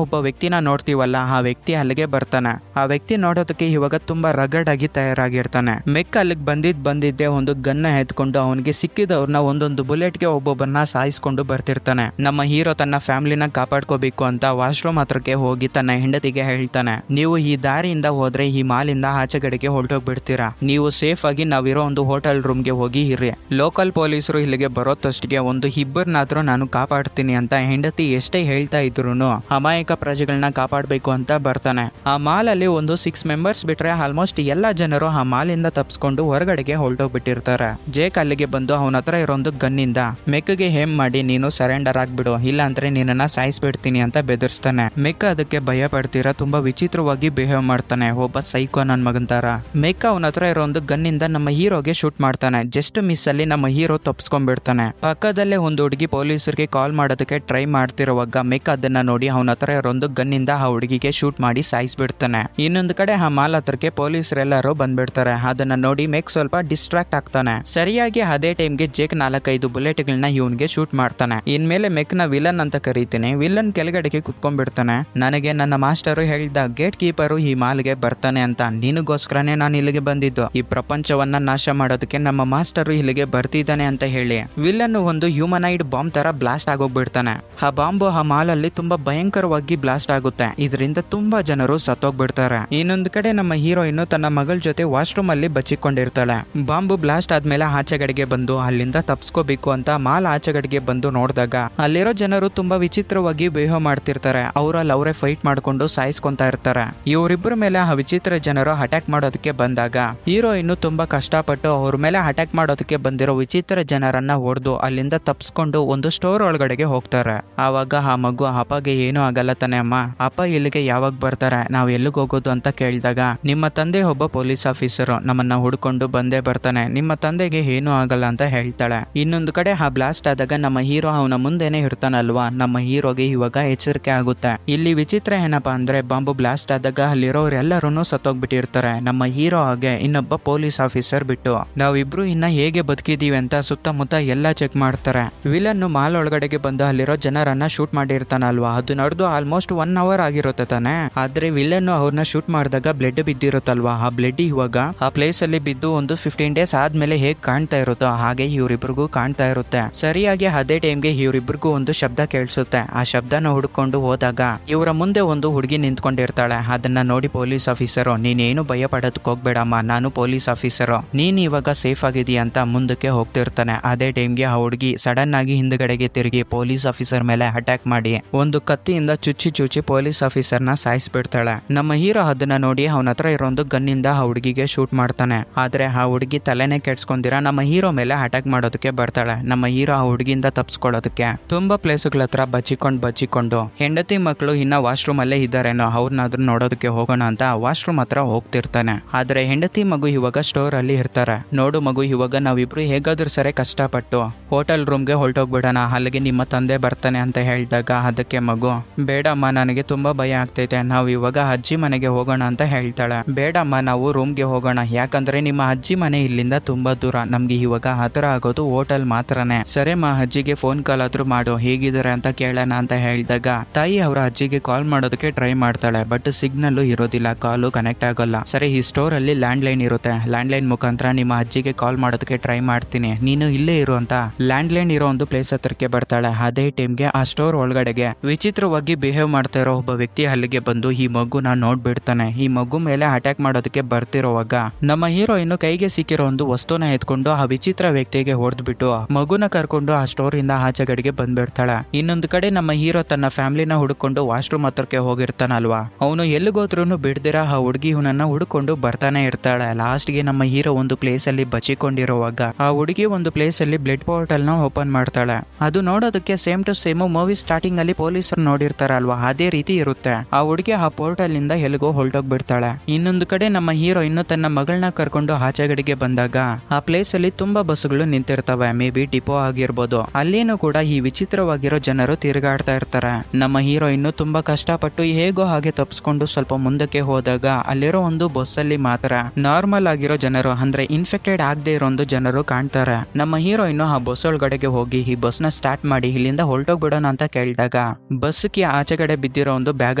ಒಬ್ಬ ವ್ಯಕ್ತಿನ ನೋಡ್ತೀವಲ್ಲ, ಆ ವ್ಯಕ್ತಿ ಅಲ್ಲಿಗೆ ಬರ್ತಾನೆ. ಆ ವ್ಯಕ್ತಿ ನೋಡೋದಕ್ಕೆ ಇವಾಗ ತುಂಬಾ ರಗಡ್ ಆಗಿ ತಯಾರಾಗಿರ್ತಾನೆ. ಮೆಕ್ ಅಲ್ಲಿಗೆ ಬಂದಿದ್ದೆ ಒಂದು ಗನ್ನ ಎತ್ಕೊಂಡು ಅವನಿಗೆ ಸಿಕ್ಕಿದವ್ರನ್ನ ಒಂದೊಂದು ಬುಲೆಟ್ಗೆ ಒಬ್ಬೊಬ್ಬರನ್ನ ಸಾಯಿಸ್ಕೊಂಡು ಬರ್ತಿರ್ತಾನೆ. ನಮ್ಮ ಹೀರೋ ತನ್ನ ಫ್ಯಾಮಿಲಿನ ಕಾಪಾಡ್ಕೋಬೇಕು ಅಂತ ವಾಶ್ರೂಮ್ ಹತ್ರಕ್ಕೆ ಹೋಗಿ ತನ್ನ ಹೆಂಡತಿಗೆ ಹೇಳ್ತಾನೆ, ನೀವು ಈ ದಾರಿಯಿಂದ ಹೋದ್ರೆ ಈ ಮಾಲಿಂದ ಆಚೆಗಡೆಗೆ ಹೊರಟೋಗ್ಬಿಡ್ತೀರಾ. ನೀವು ಸೇಫ್ ಆಗಿ ನಾವಿರೋ ಒಂದು ಹೋಟೆಲ್ ರೂಮ್ಗೆ ಹೋಗಿ ಇರ್ರಿ. ಲೋಕಲ್ ಪೊಲೀಸರು ಇಲ್ಲಿಗೆ ಬರೋತಷ್ಟಿಗೆ ಒಂದು ಇಬ್ಬರನ್ನಾದ್ರೂ ನಾನು ಕಾಪಾಡ್ತೀನಿ ಅಂತ ಹೆಂಡತಿ ಎಷ್ಟೇ ಹೇಳ್ತಾ ಇದ್ರು ಅಮಾಯಕ ಪ್ರಜೆಗಳನ್ನ ಕಾಪಾಡಬೇಕು ಅಂತ ಬರ್ತಾನೆ. ಆ ಮಾಲ್ ಅಲ್ಲಿ ಒಂದು 6 ಮೆಂಬರ್ಸ್ ಬಿಟ್ರೆ ಆಲ್ಮೋಸ್ಟ್ ಎಲ್ಲಾ ಜನರು ಆ ಮಾಲಿಂದ ತಪ್ಪಿಸ್ಕೊಂಡು ಹೊರಗಡೆಗೆ ಹೊರಟೋಗ್ಬಿಟ್ಟಿರ್ತಾರೆ. ಜೇಕ್ ಅಲ್ಲಿಗೆ ಬಂದು ಅವನ ಹತ್ರ ಇರೋದು ಗನ್ನಿಂದ ಮೆಕ್ಗೆ ಹೇಮ್ ಮಾಡಿ ನೀನು ಸರೆಂಡರ್ ಆಗ್ಬಿಡು, ಇಲ್ಲ ಅಂದ್ರೆ ನಿನ್ನನ್ನ ಸಾಯಿಸ್ಬಿಡ್ತೀನಿ ಅಂತ ಬೆದರ್ಸ್ತಾನೆ. ಮೆಕ್ ಅದಕ್ಕೆ ಭಯ ಪಡ್ತೀರಾ ತುಂಬಾ ವಿಚಿತ್ರವಾಗಿ ಬಿಹೇವ್ ಮಾಡ್ತಾನೆ, ಒಬ್ಬ ಸೈಕೋ ನನ್ ಮಗನ್ ತರ. ಮೆಕ್ ಅವನ ಹತ್ರ ಇರೋ ಒಂದು ಗನ್ನಿಂದ ನಮ್ಮ ಹೀರೋಗೆ ಶೂಟ್ ಮಾಡ್ತಾನೆ. ಜಸ್ಟ್ ಮಿಸ್ ಅಲ್ಲಿ ನಮ್ಮ ಹೀರೋ ತಪ್ಪಿಸ್ಕೊಂಡ್ಬಿಡ್ತಾನೆ. ಪಕ್ಕದಲ್ಲೇ ಒಂದು ಹುಡುಗಿ ಪೊಲೀಸರಿಗೆ ಕಾಲ್ ಮಾಡೋದಕ್ಕೆ ಟ್ರೈ ಮಾಡ್ತಿರುವಾಗ ಮೆಕ್ ಅದನ್ನ ನೋಡಿ ಅವನ ಹತ್ರ ಇರೋ ಒಂದು ಗನ್ನಿಂದ ಆ ಹುಡುಗಿಗೆ ಶೂಟ್ ಮಾಡಿ ಸಾಯಿಸ್ಬಿಡ್ತಾನೆ. ಇನ್ನೊಂದು ಕಡೆ ಆ ಮಾಲ್ ಹತ್ರಕ್ಕೆ ಪೊಲೀಸರೆಲ್ಲರೂ ಬಂದ್ಬಿಡ್ತಾರೆ. ಅದನ್ನ ನೋಡಿ ಮೆಕ್ ಸ್ವಲ್ಪ ಡಿಸ್ಟ್ರಾಕ್ಟ್ ಆಗ್ತಾನೆ. ಸರಿಯಾಗಿ ಅದೇ ಟೈಮ್ಗೆ ಜೇಕ್ 4-5 ಬುಲೆಟ್ಗಳನ್ನ ಇವನ್ಗೆ ಶೂಟ್ ಮಾಡ್ತಾನೆ. ಇನ್ಮೇಲೆ ಮೆಕ್ ನ ವಿಲನ್ ಅಂತ ಕರೀತೀನಿ. ವಿಲನ್ ಕೆಳಗಡೆಗೆ ಕುತ್ಕೊಂಡ್ಬಿಡ್ತಾನೆ. ನನಗೆ ನನ್ನ ಮಾಸ್ಟರು ಹೇಳಿದ ಗೇಟ್ ಕೀಪರು ಈ ಮಾಲ್ಗೆ ಬರ್ತಾನೆ ಅಂತ, ನಿನಗೋಸ್ಕರನೇ ನಾನು ಇಲ್ಲಿಗೆ ಬಂದಿದ್ದು. ಈ ಪ್ರಪಂಚವನ್ನ ನಾಶ ಮಾಡೋದಕ್ಕೆ ನಮ್ಮ ಮಾಸ್ಟರು ಇಲ್ಲಿಗೆ ಬರ್ತಿದ್ದಾನೆ ಅಂತ ಹೇಳಿ ವಿಲನ್ ಒಂದು ಹ್ಯೂಮನೈಡ್ ಬಾಂಬ್ ತರ ಬ್ಲಾಸ್ಟ್ ಆಗೋಗ್ಬಿಡ್ತಾನೆ. ಆ ಬಾಂಬು ಆ ಮಾಲ್ ಅಲ್ಲಿ ತುಂಬಾ ಭಯಂಕರವಾಗಿ ಬ್ಲಾಸ್ಟ್ ಆಗುತ್ತೆ. ಇದರಿಂದ ತುಂಬಾ ಜನರು ಸತ್ತೋಗ್ಬಿಡ್ತಾರೆ. ಇನ್ನೊಂದು ಕಡೆ ನಮ್ಮ ಹೀರೋಯಿನ್ ತನ್ನ ಮಗಳ ಜೊತೆ ವಾಶ್ರೂಮ್ ಅಲ್ಲಿ ಬಚ್ಚಿಕೊಂಡಿರ್ತಾಳೆ. ಬಾಂಬು ಬ್ಲಾಸ್ಟ್ ಆದ್ಮೇಲೆ ಆಚೆಗಡೆಗೆ ಬಂದು ಅಲ್ಲಿಂದ ತಪ್ಸ್ಕೋಬೇಕು ಅಂತ ಮಾಲ್ ಆಚೆಗಡೆಗೆ ಬಂದು ನೋಡಿದಾಗ ಅಲ್ಲಿರೋ ಜನರು ತುಂಬಾ ವಿಚಿತ್ರವಾಗಿ ಬಿಹೇವ್ ಮಾಡ್ತಿರ್ತಾರೆ. ಅವರಲ್ಲಿ ಅವರೇ ಫೈಟ್ ಮಾಡ್ಕೊಂಡು ಸಾಯಿಸ್ಕೊಂತಾ ಇರ್ತಾರೆ. ಇವರಿಬ್ಬರ ಮೇಲೆ ಆ ವಿಚಿತ್ರ ಜನರು ಅಟ್ಯಾಕ್ ಮಾಡೋದಕ್ಕೆ ಬಂದಾಗ ಹೀರೋಯಿನ್ ತುಂಬಾ ಕಷ್ಟಪಟ್ಟು ಅವ್ರ ಮೇಲೆ ಅಟ್ಯಾಕ್ ಮಾಡೋದಕ್ಕೆ ಬಂದಿರೋ ವಿಚಿತ್ರ ಜನರನ್ನ ಹೊಡೆದು ಅಲ್ಲಿಂದ ತಪ್ಸ್ಕೊಂಡು ಒಂದು ಸ್ಟೋರ್ ಒಳಗಡೆಗೆ ಹೋಗ್ತಾರೆ. ಆವಾಗ ಆ ಮಗು ಅಪ್ಪಗೆ ಏನೂ ಆಗಲ್ಲ ತಾನೆ ಅಮ್ಮ, ಅಪ್ಪ ಇಲ್ಲಿಗೆ ಯಾವಾಗ ಬರ್ತಾರೆ, ನಾವ್ ಎಲ್ಲಿಗೆ ಹೋಗೋದು ಅಂತ ಕೇಳಿದಾಗ ನಿಮ್ಮ ತಂದೆ ಒಬ್ಬ ಪೊಲೀಸ್ ಆಫೀಸರ್, ನಮ್ಮನ್ನ ಹುಡ್ಕೊಂಡು ಬಂದೇ ಬರ್ತಾನೆ, ನಿಮ್ಮ ತಂದೆಗೆ ಏನೂ ಆಗಲ್ಲ ಅಂತ ಹೇಳ್ತಾಳೆ. ಇನ್ನೊಂದು ಕಡೆ ಆ ಬ್ಲಾಸ್ಟ್ ಆದಾಗ ನಮ್ಮ ಹೀರೋ ಅವನ ಮುಂದೆನೆ ಇರ್ತಾನಲ್ವಾ, ನಮ್ಮ ಹೀರೋಗೆ ಇವಾಗ ಎಚ್ಚರಿಕೆ ಆಗುತ್ತೆ. ಇಲ್ಲಿ ವಿಚಿತ್ರ ಏನಪ್ಪಾ ಅಂದ್ರೆ ಬಾಂಬು ಬ್ಲಾಸ್ಟ್ ಆದಾಗ ಅಲ್ಲಿರೋರೆಲ್ಲರೂ ಸತ್ತೋಗ್ಬಿಟ್ಟಿರ್ತಾರೆ. ನಮ್ಮ ಹೀರೋ ಹಾಗೆ ಇನ್ನೊಬ್ಬ ಪೊಲೀಸ್ ಆಫೀಸರ್ ಬಿಟ್ಟು ನಾವಿಬ್ರು ಇನ್ನ ಹೇಗೆ ಬದುಕಿದೀವಿ ಅಂತ ಸುತ್ತಮುತ್ತ ಎಲ್ಲ ಚೆಕ್ ಮಾಡ್ತಾರೆ. ವಿಲನ್ ಮಾಲ್ ಒಳಗಡೆಗೆ ಬಂದು ಅಲ್ಲಿರೋ ಜನರನ್ನ ಶೂಟ್ ಮಾಡಿರ್ತಾನಲ್ವಾ, ಅದು ನಡೆದು ಆಲ್ಮೋಸ್ಟ್ 1 hour ಆಗಿರುತ್ತೆ ತಾನೆ. ಆದ್ರೆ ವಿಲನ್ ಅವ್ರನ್ನ ಶೂಟ್ ಮಾಡಿದಾಗ ಬ್ಲಡ್ ಬಿದ್ದಿರುತ್ತಲ್ವಾ, ಆ ಬ್ಲಡ್ ಇವಾಗ ಆ ಪ್ಲೇಸ್ ಅಲ್ಲಿ ಬಿದ್ದು ಒಂದು 15 days ಆದ್ಮೇಲೆ ಹೇಗ್ ಕಾಣ್ತಾ ಇರುತ್ತೋ ಹಾಗೆ ಇವರಿಬ್ರಿಗೂ ಕಾಣ್ತಾ ಇರುತ್ತೆ. ಸರಿಯಾಗಿ ಅದೇ ಟೈಮ್ಗೆ ಇವರಿಬ್ರಿಗೂ ಒಂದು ಶಬ್ದ ಕೇಳಿಸುತ್ತೆ. ಆ ಶಬ್ದನ ಹುಡ್ಕೊಂಡು ಹೋದಾಗ ಇವರ ಮುಂದೆ ಒಂದು ಹುಡುಗಿ ನಿಂತ್ಕೊಂಡಿರ್ತಾಳೆ. ಅದನ್ನ ನೋಡಿ ಪೊಲೀಸ್ ಆಫೀಸರು, ನೀನೇನು ಭಯ ಪಡೋದಕ್ಕೆ ಹೋಗ್ಬೇಡಮ್ಮ, ನಾನು ಪೊಲೀಸ್ ಆಫೀಸರು, ನೀನ್ ಇವಾಗ ಸೇಫ್ ಆಗಿದೀಯ ಅಂತ ಮುಂದಕ್ಕೆ ಹೋಗ್ತಿರ್ತಾನೆ. ಅದೇ ಟೈಮ್ಗೆ ಆ ಹುಡುಗಿ ಸಡನ್ ಆಗಿ ಹಿಂದ್ಗಡೆಗೆ ತಿರುಗಿ ಪೊಲೀಸ್ ಆಫೀಸರ್ ಮೇಲೆ ಅಟ್ಯಾಕ್ ಮಾಡಿ ಒಂದು ಕತ್ತಿಯಿಂದ ಚುಚ್ಚಿ ಪೊಲೀಸ್ ಆಫೀಸರ್ನ ಸಾಯಿಸ್ಬಿಡ್ತಾಳೆ. ನಮ್ಮ ಹೀರೋ ಅದನ್ನ ನೋಡಿ ಅವನ ಹತ್ರ ಇರೋ ಒಂದು ಗನ್ನಿಂದ ಆ ಹುಡುಗಿಗೆ ಶೂಟ್ ಮಾಡ್ತಾನೆ. ಆದ್ರೆ ಆ ಹುಡುಗಿ ತಲೆನೇ ಕೆಡ್ಸ್ಕೊಂಡಿರ ನಮ್ಮ ಹೀರೋ ಮೇಲೆ ಅಟ್ಯಾಕ್ ಮಾಡೋದಕ್ಕೆ ಬರ್ತಾಳೆ. ನಮ್ಮ ಹೀರೋ ಆ ಹುಡುಗಿಯಿಂದ ತಪ್ಸ್ಕೊಳ್ಳೋದಕ್ಕೆ ತುಂಬಾ ಪ್ಲೇಸ್ಗಳ ಹತ್ರ ಬಚ್ಚಿಕೊಂಡು ಹೆಂಡತಿ ಮಕ್ಕಳು ಇನ್ನ ವಾಶ್ರೂಮ್ ಅಲ್ಲೇ ಇದ್ದಾರೇನೋ, ಅವ್ರನ್ನಾದ್ರೂ ನೋಡೋದಕ್ಕೆ ಹೋಗೋಣ ಅಂತ ವಾಶ್ರೂಮ್ ಹತ್ರ ಹೋಗ್ತಿರ್ತಾನೆ. ಆದ್ರೆ ಹೆಂಡತಿ ಮಗು ಇವಾಗ ಸ್ಟೋರ್ ಅಲ್ಲಿ ಇರ್ತಾರೆ. ನೋಡು ಮಗು, ಇವಾಗ ನಾವಿಬ್ರು ಹೇಗಾದ್ರೂ ಸರಿ ಕಷ್ಟಪಟ್ಟು ಹೋಟೆಲ್ ರೂಮ್ಗೆ ಹೊರಟೋಗ್ಬಿಡೋಣ, ಅಲ್ಲಿಗೆ ನಿಮ್ಮ ತಂದೆ ಬರ್ತಾನೆ ಅಂತ ಹೇಳಿದಾಗ ಅದಕ್ಕೆ ಮಗು, ಬೇಡಮ್ಮ ನನಗೆ ತುಂಬಾ ಭಯ ಆಗ್ತೈತೆ, ನಾವು ಇವಾಗ ಅಜ್ಜಿ ಮನೆಗೆ ಹೋಗೋಣ ಅಂತ ಹೇಳ್ತಾಳೆ. ಬೇಡಮ್ಮ ನಾವು ರೂಮ್ಗೆ ಹೋಗೋಣ, ಯಾಕಂದ್ರೆ ನಿಮ್ಮ ಅಜ್ಜಿ ಮನೆ ಇಲ್ಲಿಂದ ತುಂಬಾ ದೂರ, ನಮ್ಗೆ ಇವಾಗ ಹತ್ರ ಆಗೋದು ಹೋಟೆಲ್ ಮಾತ್ರನೇ. ಸರಿಮ್ಮ ಅಜ್ಜಿಗೆ ಫೋನ್ ಕಾಲ್ ಆದ್ರೂ ಮಾಡು, ಹೇಗಿದ್ದಾರೆ ಅಂತ ಕೇಳೋಣ ಅಂತ ಹೇಳಿದಾಗ ತಾಯಿ ಅವರ ಅಜ್ಜಿಗೆ ಕಾಲ್ ಮಾಡೋದಕ್ಕೆ ಟ್ರೈ ಮಾಡ್ತಾಳೆ. ಬಟ್ ಸಿಗ್ನಲ್ ಇರೋದಿಲ್ಲ, ಕಾಲು ಕನೆಕ್ಟ್ ಆಗೋಲ್ಲ. ಸರಿ, ಈ ಸ್ಟೋರ್ ಅಲ್ಲಿ ಲ್ಯಾಂಡ್ ಲೈನ್ ಇರುತ್ತೆ, ಲ್ಯಾಂಡ್ ಲೈನ್ ಮುಖಾಂತರ ನಿಮ್ಮ ಅಜ್ಜಿಗೆ ಕಾಲ್ ಮಾಡೋದಕ್ಕೆ ಟ್ರೈ ಮಾಡ್ತೀನಿ, ನೀನು ಇಲ್ಲೇ ಇರು ಅಂತ ಲ್ಯಾಂಡ್ ಲೈನ್ ಇರೋ ಒಂದು ಪ್ಲೇಸ್ ಹತ್ರಕ್ಕೆ ಬರ್ತಾಳೆ. ಅದೇ ಟೈಮ್ಗೆ ಆ ಸ್ಟೋರ್ ಒಳಗಡೆಗೆ ವಿಚಿತ್ರವಾಗಿ ಬಿಹೇವ್ ಮಾಡ್ತಾ ಇರೋ ಒಬ್ಬ ವ್ಯಕ್ತಿ ಅಲ್ಲಿಗೆ ಬಂದು ಈ ಮಗುನ ನೋಡ್ಬಿಡ್ತಾನೆ. ಈ ಮಗು ಮೇಲೆ ಅಟ್ಯಾಕ್ ಮಾಡೋದಕ್ಕೆ ಬರ್ತಿರೋವಾಗ ನಮ್ಮ ಹೀರೋಯಿನ್ ಕೈಗೆ ಸಿಕ್ಕಿರೋ ಒಂದು ವಸ್ತುನ ಎತ್ಕೊಂಡು ಆ ವಿಚಿತ್ರ ವ್ಯಕ್ತಿಗೆ ಹೊಡೆದ್ಬಿಟ್ಟು ಮಗುನ ಕರ್ಕೊಂಡು ಆ ಸ್ಟೋರ್ ಇಂದ ಆಚೆಗಡೆಗೆ ಬಂದ್ಬಿಡ್ತಾಳೆ. ಇನ್ನೊಂದು ಕಡೆ ನಮ್ಮ ಹೀರೋ ತನ್ನ ಫ್ಯಾಮಿಲಿನ ಹುಡುಕೊಂಡು ವಾಶ್ರೂಮ್ ಹತ್ರಕ್ಕೆ ಹೋಗಿರ್ತಾನಲ್ವಾ, ಅವನು ಎಲ್ಲಿಗೋದ್ರೂ ಬಿಡ್ದಿರ ಆ ಹುಡುಗಿ ಇವನನ್ನ ಹುಡುಕೊಂಡು ಬರ್ತಾನೆ ಇರ್ತಾಳೆ. ಲಾಸ್ಟ್ ಗೆ ನಮ್ಮ ಹೀರೋ ಒಂದು ಪ್ಲೇಸ್ ಅಲ್ಲಿ ಬಚ್ಚಿಕೊಂಡಿರುವಾಗ ಆ ಹುಡುಗಿ ಒಂದು ಪ್ಲೇಸ್ ಅಲ್ಲಿ ಬ್ಲಡ್ ಪೋರ್ಟಲ್ ನ ಓಪನ್ ಮಾಡ್ತಾಳೆ. ಅದು ನೋಡೋದಕ್ಕೆ same to same movie starting ಅಲ್ಲಿ ಪೊಲೀಸರು ನೋಡಿರ್ತಾರಲ್ವಾ, ಅದೇ ರೀತಿ ಇರುತ್ತೆ. ಆ ಹುಡುಗಿ ಆ ಪೋರ್ಟಲ್ ಇಂದ ಎಲ್ಲಿಗೋ ಹೊರಟೋಗ್ಬಿಡ್ತಾಳೆ. ಇನ್ನೊಂದು ಕಡೆ ನಮ್ಮ ಹೀರೋ ಇನ್ನು ತನ್ನ ಮಗಳನ್ನ ಕರ್ಕೊಂಡು ಆಚೆಗಡೆಗೆ ಬಂದಾಗ ಆ ಪ್ಲೇಸ್ ಅಲ್ಲಿ ತುಂಬಾ ಬಸ್ಗಳು ನಿಂತಿರ್ತವೆ, ಮೇ ಬಿ ಡಿಪೋ ಆಗಿರ್ಬೋದು. ಅಲ್ಲೇನು ಕೂಡ ಈ ವಿಚಿತ್ರವಾಗಿರೋ ಜನರು ತಿರುಗಾಡ್ತಾ ಇರ್ತಾರೆ. ನಮ್ಮ ಹೀರೋಯಿನ್ ತುಂಬಾ ಕಷ್ಟಪಟ್ಟು ಹೇಗೋ ಹಾಗೆ ತಪ್ಪಿಸ್ಕೊಂಡು ಸ್ವಲ್ಪ ಮುಂದಕ್ಕೆ ಹೋದಾಗ ಅಲ್ಲಿರೋ ಒಂದು ಬಸ್ ಅಲ್ಲಿ ಮಾತ್ರ ನಾರ್ಮಲ್ ಆಗಿರೋ ಜನರು ಅಂದ್ರೆ ಇನ್ಫೆಕ್ಟೆಡ್ ಆಗದೆ ಇರೋ ಒಂದು ಜನರು ಕಾಣ್ತಾರೆ. ನಮ್ಮ ಹೀರೋಯಿನ್ ಆ ಬಸ್ ಒಳಗಡೆಗೆ ಹೋಗಿ ಈ ಬಸ್ ನ ಸ್ಟಾರ್ಟ್ ಮಾಡಿ ಇಲ್ಲಿಂದ ಹೊರಟೋಗ್ಬಿಡೋಣ ಅಂತ ಕೇಳಿದಾಗ ಬಸ್ಗೆ ಆಚೆಗಡೆ ಬಿದ್ದಿರೋ ಒಂದು ಬ್ಯಾಗ್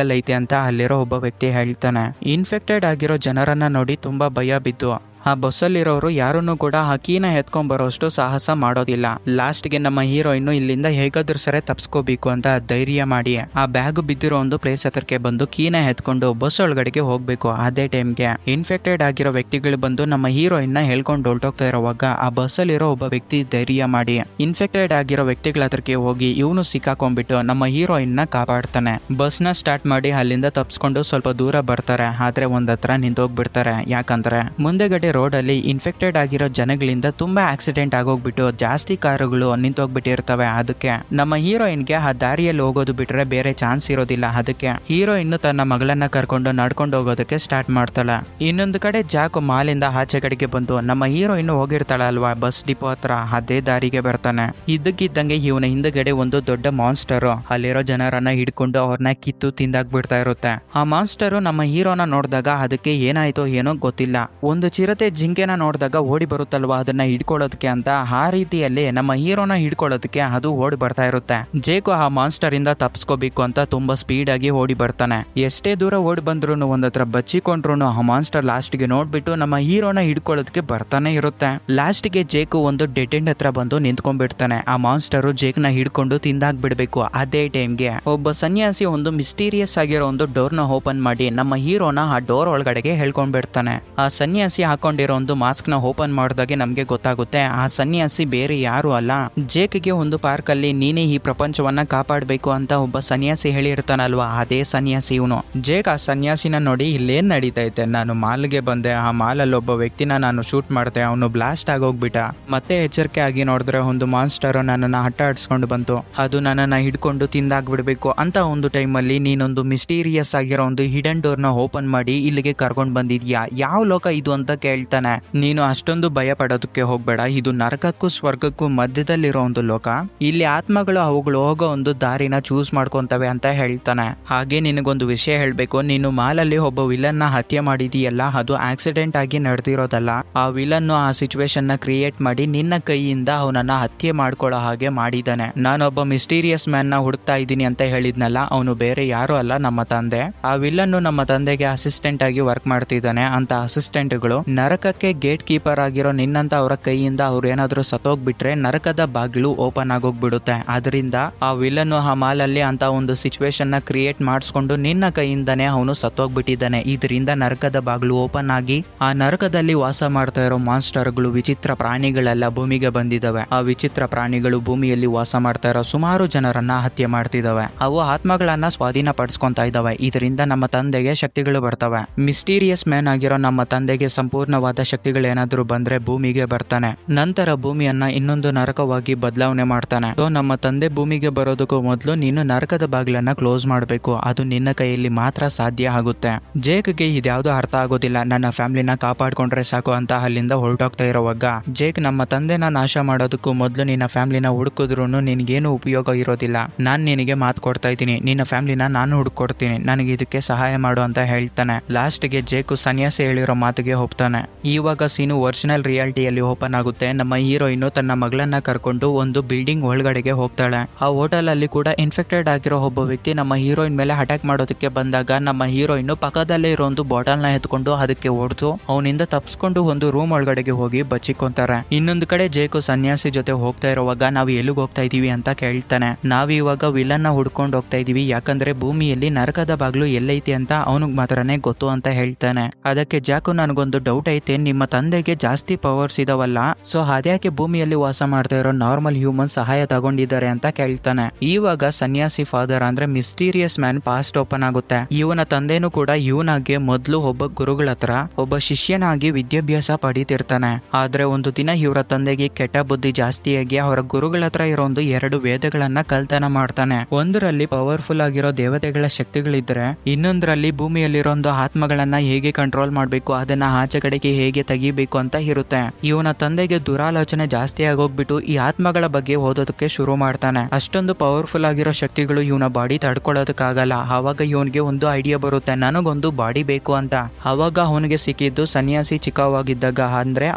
ಅಲ್ಲಿ ಐತೆ ಅಂತ ಅಲ್ಲಿರೋ ಒಬ್ಬ ವ್ಯಕ್ತಿ ಹೇಳ್ತಾನೆ. ಇನ್ಫೆಕ್ಟೆಡ್ ಆಗಿರೋ ಜನರನ್ನ ನೋಡಿ ತುಂಬಾ ಭಯ ಬಿದ್ದು ಆ ಬಸ್ಸಲ್ಲಿರೋರು ಯಾರನ್ನು ಕೂಡ ಆ ಕೀನ ಎತ್ಕೊಂಡ್ ಬರೋಷ್ಟು ಸಾಹಸ ಮಾಡೋದಿಲ್ಲ. ಲಾಸ್ಟ್ಗೆ ನಮ್ಮ ಹೀರೋಯಿನ್ ಇಲ್ಲಿಂದ ಹೇಗಾದ್ರೂ ಸರಿ ತಪ್ಸ್ಕೋಬೇಕು ಅಂತ ಧೈರ್ಯ ಮಾಡಿ ಆ ಬ್ಯಾಗ್ ಬಿದ್ದಿರೋ ಒಂದು ಪ್ಲೇಸ್ ಹತ್ರಕ್ಕೆ ಬಂದು ಕೀನ ಎತ್ಕೊಂಡು ಬಸ್ ಒಳಗಡೆಗೆ ಹೋಗ್ಬೇಕು. ಅದೇ ಟೈಮ್ಗೆ ಇನ್ಫೆಕ್ಟೆಡ್ ಆಗಿರೋ ವ್ಯಕ್ತಿಗಳು ಬಂದು ನಮ್ಮ ಹೀರೋಯಿನ್ ನ ಹೇಳ್ಕೊಂಡು ಹೊರಟೋಗ್ತಾ ಇರೋವಾಗ ಆ ಬಸ್ಸಲ್ಲಿರೋ ಒಬ್ಬ ವ್ಯಕ್ತಿ ಧೈರ್ಯ ಮಾಡಿ ಇನ್ಫೆಕ್ಟೆಡ್ ಆಗಿರೋ ವ್ಯಕ್ತಿಗಳ ಹತ್ರಕ್ಕೆ ಹೋಗಿ ಇವನು ಸಿಕ್ಕಾಕೊಂಡ್ಬಿಟ್ಟು ನಮ್ಮ ಹೀರೋಯಿನ್ ನ ಕಾಪಾಡ್ತಾನೆ. ಬಸ್ ನ ಸ್ಟಾರ್ಟ್ ಮಾಡಿ ಅಲ್ಲಿಂದ ತಪ್ಸ್ಕೊಂಡು ಸ್ವಲ್ಪ ದೂರ ಬರ್ತಾರೆ. ಆದ್ರೆ ಒಂದ್ ಹತ್ರ ನಿಂತೋಗ್ಬಿಡ್ತಾರೆ. ಯಾಕಂದ್ರೆ ಮುಂದೆಗಡೆ ರೋಡ್ ಅಲ್ಲಿ ಇನ್ಫೆಕ್ಟೆಡ್ ಆಗಿರೋ ಜನಗಳಿಂದ ತುಂಬಾ ಆಕ್ಸಿಡೆಂಟ್ ಆಗೋಗ್ಬಿಟ್ಟು ಜಾಸ್ತಿ ಕಾರುಗಳು ನಿಂತೋಗ್ಬಿಟ್ಟಿರ್ತವೆ. ಅದಕ್ಕೆ ನಮ್ಮ ಹೀರೋಯಿನ್ಗೆ ಆ ದಾರಿಯಲ್ಲಿ ಹೋಗೋದು ಬಿಟ್ರೆ ಬೇರೆ ಚಾನ್ಸ್ ಇರೋದಿಲ್ಲ. ಅದಕ್ಕೆ ಹೀರೋಯಿನ್ ತನ್ನ ಮಗಳನ್ನ ಕರ್ಕೊಂಡು ನಡ್ಕೊಂಡು ಹೋಗೋದಕ್ಕೆ ಸ್ಟಾರ್ಟ್ ಮಾಡ್ತಾಳೆ. ಇನ್ನೊಂದು ಕಡೆ ಜಾಕ್ ಮಾಲಿಂದ ಆಚೆ ಕಡೆಗೆ ಬಂದು ನಮ್ಮ ಹೀರೋಯಿನ್ ಹೋಗಿರ್ತಾಳಲ್ವಾ ಬಸ್ ಡಿಪೋ ಹತ್ರ, ಅದೇ ದಾರಿಗೆ ಬರ್ತಾನೆ. ಇದ್ದಕ್ಕಿದ್ದಂಗೆ ಇವನ ಹಿಂದಗಡೆ ಒಂದು ದೊಡ್ಡ ಮಾನ್ಸ್ಟರ್ ಅಲ್ಲಿರೋ ಜನರನ್ನ ಹಿಡ್ಕೊಂಡು ಅವ್ರನ್ನ ಕಿತ್ತು ತಿಂದಾಕ್ಬಿಡ್ತಾ ಇರುತ್ತೆ. ಆ ಮಾನ್ಸ್ಟರ್ ನಮ್ಮ ಹೀರೋನ ನೋಡಿದಾಗ ಅದಕ್ಕೆ ಏನಾಯ್ತೋ ಏನೋ ಗೊತ್ತಿಲ್ಲ. ಒಂದು ಚಿರತೆ ಜಿಂಕೆನ ನೋಡಿದಾಗ ಓಡಿ ಬರುತ್ತಲ್ವಾ ಅದನ್ನ ಹಿಡ್ಕೊಳ್ಳೋದಕ್ಕೆ ಅಂತ, ಆ ರೀತಿಯಲ್ಲಿ ನಮ್ಮ ಹೀರೋನ ಹಿಡ್ಕೊಳ್ಳೋದಕ್ಕೆ ಅದು ಓಡಿ ಬರ್ತಾ ಇರುತ್ತೆ. ಜೇಕು ಆ ಮಾನ್ಸ್ಟರ್ ಇಂದ ತಪ್ಸ್ಕೋಬೇಕು ಅಂತ ತುಂಬಾ ಸ್ಪೀಡ್ ಆಗಿ ಓಡಿ ಬರ್ತಾನೆ. ಎಷ್ಟೇ ದೂರ ಓಡಿ ಬಂದ್ರು ಒಂದತ್ರ ಬಚ್ಚಿಕೊಂಡ್ರು ಆ ಮಾನ್ಸ್ಟರ್ ಲಾಸ್ಟ್ ಗೆ ನೋಡ್ಬಿಟ್ಟು ನಮ್ಮ ಹೀರೋನ ಹಿಡ್ಕೊಳ್ಳೋದಕ್ಕೆ ಬರ್ತಾನೆ ಇರುತ್ತೆ. ಲಾಸ್ಟ್ ಗೆ ಜೇಕು ಒಂದು ಡೆಡ್ ಎಂಡ್ ಹತ್ರ ಬಂದು ನಿಂತ್ಕೊಂಡ್ಬಿಡ್ತಾನೆ. ಆ ಮಾನ್ಸ್ಟರ್ ಜೇಕ್ ನ ಹಿಡ್ಕೊಂಡು ತಿಂದಾಕ್ಬಿಡ್ಬೇಕು. ಅದೇ ಟೈಮ್ಗೆ ಒಬ್ಬ ಸನ್ಯಾಸಿ ಒಂದು ಮಿಸ್ಟೀರಿಯಸ್ ಆಗಿರೋ ಒಂದು ಡೋರ್ ನ ಓಪನ್ ಮಾಡಿ ನಮ್ಮ ಹೀರೋನ ಆ ಡೋರ್ ಒಳಗಡೆಗೆ ಹೇಳ್ಕೊಂಡ್ಬಿಡ್ತಾನೆ. ಆ ಸನ್ಯಾಸಿ ಹಾಕೊಂಡಿರೋ ಒಂದು ಮಾಸ್ಕ್ ನ ಓಪನ್ ಮಾಡಿದಾಗೆ ನಮ್ಗೆ ಗೊತ್ತಾಗುತ್ತೆ ಆ ಸನ್ಯಾಸಿ ಬೇರೆ ಯಾರು ಅಲ್ಲ, ಜೇಕ್ಗೆ ಒಂದು ಪಾರ್ಕ್ ಅಲ್ಲಿ ನೀನೇ ಈ ಪ್ರಪಂಚವನ್ನ ಕಾಪಾಡಬೇಕು ಅಂತ ಒಬ್ಬ ಸನ್ಯಾಸಿ ಹೇಳಿರ್ತಾನಲ್ವಾ, ಅದೇ ಸನ್ಯಾಸಿ ಇವನು. ಜೇಕ್ ಆ ಸನ್ಯಾಸಿನ ನೋಡಿ ಇಲ್ಲೇನ್ ನಡೀತೈತೆ, ನಾನು ಮಾಲ್ಗೆ ಬಂದೆ, ಆ ಮಾಲಲ್ಲಿ ಒಬ್ಬ ವ್ಯಕ್ತಿನ ನಾನು ಶೂಟ್ ಮಾಡಿದೆ, ಅವನು ಬ್ಲಾಸ್ಟ್ ಆಗೋಗ್ಬಿಟ್ಟ. ಮತ್ತೆ ಎಚ್ಚರಿಕೆ ಆಗಿ ನೋಡಿದ್ರೆ ಒಂದು ಮಾನ್ಸ್ಟರ್ ನನ್ನನ್ನ ಹಠ ಆಡಿಸ್ಕೊಂಡು ಬಂತು, ಅದು ನನ್ನನ್ನ ಹಿಡ್ಕೊಂಡು ತಿಂದಾಗ್ಬಿಡ್ಬೇಕು ಅಂತ ಒಂದು ಟೈಮಲ್ಲಿ ನೀನೊಂದು ಮಿಸ್ಟೀರಿಯಸ್ ಆಗಿರೋ ಒಂದು ಹಿಡನ್ ಡೋರ್ ನ ಓಪನ್ ಮಾಡಿ ಇಲ್ಲಿಗೆ ಕರ್ಕೊಂಡ್ ಬಂದಿದ್ಯಾ, ಯಾವ ಲೋಕ ಇದು ಅಂತ ಕೇಳ್ತಾನೆ. ನೀನು ಅಷ್ಟೊಂದು ಭಯ ಪಡೋದಕ್ಕೆ ಹೋಗ್ಬೇಡ, ಇದು ನರಕಕ್ಕೂ ಸ್ವರ್ಗಕ್ಕೂ ಮಧ್ಯದಲ್ಲಿರೋ ಒಂದು ಲೋಕ, ಇಲ್ಲಿ ಆತ್ಮಗಳು ಅವುಗಳು ಹೋಗೋ ಒಂದು ದಾರಿನ ಚೂಸ್ ಮಾಡ್ಕೊಂತವೆ ಅಂತ ಹೇಳ್ತಾನೆ. ಹಾಗೆ ನಿನಗೊಂದು ವಿಷಯ ಹೇಳ್ಬೇಕು, ನೀನು ಮಾಲಲ್ಲಿ ಒಬ್ಬ ವಿಲನ್ ನ ಹತ್ಯೆ ಮಾಡಿದೀಯಲ್ಲ, ಅದು ಆಕ್ಸಿಡೆಂಟ್ ಆಗಿ ನಡೆದಿರೋದಲ್ಲ, ಆ ವಿಲನ್ ಆ ಸಿಚುವೇಶನ್ ನ ಕ್ರಿಯೇಟ್ ಮಾಡಿ ನಿನ್ನ ಕೈಯಿಂದ ಅವನನ್ನ ಹತ್ಯೆ ಮಾಡ್ಕೊಳ್ಳೋ ಹಾಗೆ ಮಾಡಿದ್ದಾನೆ. ನಾನೊಬ್ಬ ಮಿಸ್ಟೀರಿಯಸ್ ಮ್ಯಾನ್ ನ ಹುಡುಕ್ತಾ ಇದ್ದೀನಿ ಅಂತ ಹೇಳಿದ್ನಲ್ಲ, ಅವನು ಬೇರೆ ಯಾರು ಅಲ್ಲ, ನಮ್ಮ ತಂದೆ. ಆ ವಿಲನ್ ನಮ್ಮ ತಂದೆಗೆ ಅಸಿಸ್ಟೆಂಟ್ ಆಗಿ ವರ್ಕ್ ಮಾಡ್ತಿದ್ದಾನೆ. ಅಂತ ಅಸಿಸ್ಟೆಂಟ್ಗಳು ನರಕಕ್ಕೆ ಗೇಟ್ ಕೀಪರ್ ಆಗಿರೋ ನಿನ್ನಂತ ಅವರ ಕೈಯಿಂದ ಅವ್ರು ಏನಾದ್ರೂ ಸತ್ತೋಗ್ಬಿಟ್ರೆ ನರಕದ ಬಾಗಿಲು ಓಪನ್ ಆಗೋಗ್ಬಿಡುತ್ತೆ. ಅದರಿಂದ ಆ ವಿಲನ್ ಆ ಮಾಲಲ್ಲಿ ಅಂತ ಒಂದು ಸಿಚುವೇಶನ್ ನ ಕ್ರಿಯೇಟ್ ಮಾಡಿಸ್ಕೊಂಡು ನಿನ್ನ ಕೈಯಿಂದಾನೆ ಅವನು ಸತ್ತೋಗ್ಬಿಟ್ಟಿದ್ದಾನೆ. ಇದರಿಂದ ನರಕದ ಬಾಗಿಲು ಓಪನ್ ಆಗಿ ಆ ನರಕದಲ್ಲಿ ವಾಸ ಮಾಡ್ತಾ ಇರೋ ಮಾನ್ಸ್ಟರ್ಗಳು, ವಿಚಿತ್ರ ಪ್ರಾಣಿಗಳೆಲ್ಲ ಭೂಮಿಗೆ ಬಂದಿದ್ದಾವೆ. ಆ ವಿಚಿತ್ರ ಪ್ರಾಣಿಗಳು ಭೂಮಿಯಲ್ಲಿ ವಾಸ ಮಾಡ್ತಾ ಇರೋ ಸುಮಾರು ಜನರನ್ನ ಹತ್ಯೆ ಮಾಡ್ತಿದ್ದಾವೆ. ಅವು ಆತ್ಮಗಳನ್ನ ಸ್ವಾಧೀನ ಪಡಿಸ್ಕೊಂತಾ ಇದ್ದಾವೆ. ಇದರಿಂದ ನಮ್ಮ ತಂದೆಗೆ ಶಕ್ತಿಗಳು ಬರ್ತವೆ. ಮಿಸ್ಟೀರಿಯಸ್ ಮ್ಯಾನ್ ಆಗಿರೋ ನಮ್ಮ ತಂದೆಗೆ ಸಂಪೂರ್ಣವಾದ ಶಕ್ತಿಗಳು ಏನಾದ್ರೂ ಬಂದ್ರೆ ಭೂಮಿಗೆ ಬರ್ತಾನೆ. ನಂತರ ಭೂಮಿಯನ್ನ ಇನ್ನೊಂದು ನರಕವಾಗಿ ಬದಲಾವಣೆ ಮಾಡ್ತಾನೆ. ಸೊ ನಮ್ಮ ತಂದೆ ಭೂಮಿಗೆ ಬರೋದಕ್ಕೂ ಮೊದಲು ನೀನು ನರಕದ ಬಾಗಿಲನ್ನ ಕ್ಲೋಸ್ ಮಾಡಬೇಕು, ಅದು ನಿನ್ನ ಕೈಯಲ್ಲಿ ಮಾತ್ರ ಸಾಧ್ಯ ಆಗುತ್ತೆ. ಜೇಕ್ಗೆ ಇದ್ಯಾವುದೂ ಅರ್ಥ ಆಗೋದಿಲ್ಲ. ನನ್ನ ಫ್ಯಾಮಿಲಿನ ಕಾಪಾಡ್ಕೊಂಡ್ರೆ ಸಾಕು ಅಂತ ಅಲ್ಲಿಂದ ಹೊರಟೋಗ್ತಾ ಇರೋವಾಗ ಜೇಕ್ ನಮ್ಮ ತಂದೆನ ನಾಶ ಮಾಡೋದಕ್ಕೂ ಮೊದಲು ನಿನ್ನ ಫ್ಯಾಮಿಲಿನ ಹುಡುಕಿದ್ರು ನಿನ್ಗೇನು ಉಪಯೋಗ ಇರೋದಿಲ್ಲ. ನಾನ್ ನಿನಗೆ ಮಾತು ಕೊಡ್ತಾ ಇದ್ದೀನಿ, ನಿನ್ನ ಫ್ಯಾಮಿಲಿನ ನಾನು ಹುಡುಕೊಡ್ತೀನಿ, ನನಗೆ ಇದಕ್ಕೆ ಸಹಾಯ ಮಾಡು ಅಂತ ಹೇಳ್ತಾನೆ. ಲಾಸ್ಟ್ಗೆ ಜೇಕು ಸನ್ಯಾಸಿ ಹೇಳಿರೋ ಮಾತಿಗೆ ಹೋಗ್ತಾನೆ. ಇವಾಗ ಸೀನು ಒರಿಜಿನಲ್ ರಿಯಾಲಿಟಿಯಲ್ಲಿ ಓಪನ್ ಆಗುತ್ತೆ. ನಮ್ಮ ಹೀರೋಯಿನ್ ತನ್ನ ಮಗಳನ್ನ ಕರ್ಕೊಂಡು ಒಂದು ಬಿಲ್ಡಿಂಗ್ ಒಳಗಡೆಗೆ ಹೋಗ್ತಾಳೆ. ಆ ಹೋಟೆಲ್ ಅಲ್ಲಿ ಕೂಡ ಇನ್ಫೆಕ್ಟೆಡ್ ಆಗಿರೋ ಒಬ್ಬ ವ್ಯಕ್ತಿ ನಮ್ಮ ಹೀರೋಯಿನ್ ಮೇಲೆ ಅಟ್ಯಾಕ್ ಮಾಡೋದಕ್ಕೆ ಬಂದಾಗ ನಮ್ಮ ಹೀರೋಯಿನ್ ಪಕ್ಕದಲ್ಲೇ ಇರೋ ಒಂದು ಬಾಟಲ್ ನ ಎತ್ಕೊಂಡು ಅದಕ್ಕೆ ಹೊಡೆದು ಅವನಿಂದ ತಪ್ಪಿಸ್ಕೊಂಡು ಒಂದು ರೂಮ್ ಒಳಗಡೆಗೆ ಹೋಗಿ ಬಚ್ಚಿಕೊಂತಾರೆ. ಇನ್ನೊಂದು ಕಡೆ ಜೇಕು ಸನ್ಯಾಸಿ ಜೊತೆ ಹೋಗ್ತಾ ಇರುವಾಗ ನಾವು ಎಲ್ಲಿಗೆ ಹೋಗ್ತಾ ಇದೀವಿ ಅಂತ ಕೇಳ್ತಾನೆ. ನಾವ್ ಇವಾಗ ವಿಲನ್ ನ ಹುಡ್ಕೊಂಡು ಹೋಗ್ತಾ ಇದೀವಿ, ಯಾಕಂದ್ರೆ ಭೂಮಿಯಲ್ಲಿ ನರಕದ ಬಾಗ್ಲು ಎಲ್ಲೈತಿ ಅಂತ ಅವನಿಗೆ ಮಾತ್ರನೇ ಗೊತ್ತು ಅಂತ ಹೇಳ್ತಾನೆ. ಅದಕ್ಕೆ ಜಾಕು ನನಗೊಂದು ಡೌಟ್ ಐತೆ, ನಿಮ್ಮ ತಂದೆಗೆ ಜಾಸ್ತಿ ಪವರ್ಸ್ ಇದಾವಲ್ಲ, ಸೊ ಅದ್ಯಾಕೆ ಭೂಮಿಯಲ್ಲಿ ವಾಸ ಮಾಡ್ತಾ ಇರೋ ನಾರ್ಮಲ್ ಹ್ಯೂಮನ್ ಸಹಾಯ ತಗೊಂಡಿದ್ದಾರೆ ಅಂತ ಕೇಳ್ತಾನೆ. ಇವಾಗ ಸನ್ಯಾಸಿ ಫಾದರ್ ಅಂದ್ರೆ ಮಿಸ್ಟೀರಿಯಸ್ ಮ್ಯಾನ್ ಪಾಸ್ಟ್ ಓಪನ್ ಆಗುತ್ತೆ. ಇವನ ತಂದೆನೂ ಕೂಡ ಇವನಾಗೆ ಮೊದಲು ಒಬ್ಬ ಗುರುಗಳ ಹತ್ರ ಒಬ್ಬ ಶಿಷ್ಯನಾಗಿ ವಿದ್ಯಾಭ್ಯಾಸ ಪಡೀತಿರ್ತಾನೆ. ಆದ್ರೆ ಒಂದು ದಿನ ಇವರ ತಂದೆಗೆ ಕೆಟ್ಟ ಬುದ್ಧಿ ಜಾಸ್ತಿಯಾಗಿ ಅವರ ಗುರುಗಳ ಹತ್ರ ಇರೋ ಒಂದು 2 ವೇದಗಳನ್ನ ಕಲ್ತನ ಮಾಡ್ತಾನೆ. ಒಂದರಲ್ಲಿ ಪವರ್ಫುಲ್ ಆಗಿರೋ ದೇವತೆಗಳ ಶಕ್ತಿಗಳಿದ್ರೆ ಇನ್ನೊಂದರಲ್ಲಿ ಭೂಮಿಯಲ್ಲಿರೋ ಒಂದು ಆತ್ಮಗಳನ್ನ ಹೇಗೆ ಕಂಟ್ರೋಲ್ ಮಾಡ್ಬೇಕು ಅದನ್ನ ಆಚೆ ಕಡೆ ಬಗ್ಗೆ ಹೇಗೆ ತೆಗಿಬೇಕು ಅಂತ ಇರುತ್ತೆ. ಇವನ ತಂದೆಗೆ ದುರಾಲೋಚನೆ ಜಾಸ್ತಿ ಆಗೋಗ್ಬಿಟ್ಟು ಈ ಆತ್ಮಗಳ ಬಗ್ಗೆ ಓದೋದಕ್ಕೆ ಶುರು ಮಾಡ್ತಾನೆ. ಅಷ್ಟೊಂದು ಪವರ್ಫುಲ್ ಆಗಿರೋ ಶಕ್ತಿಗಳು ಇವನ ಬಾಡಿ ತಡ್ಕೊಳ್ಳೋದಕ್ಕಾಗಲ್ಲ. ಆವಾಗ ಇವನಿಗೆ ಒಂದು ಐಡಿಯಾ ಬರುತ್ತೆ, ನನಗೊಂದು ಬಾಡಿ ಬೇಕು ಅಂತ. ಅವಾಗ ಅವನಿಗೆ ಸಿಕ್ಕಿದ್ದು ಸನ್ಯಾಸಿ ಚಿಕ್ಕವಾಗಿದ್ದಾಗ, ಅಂದ್ರೆ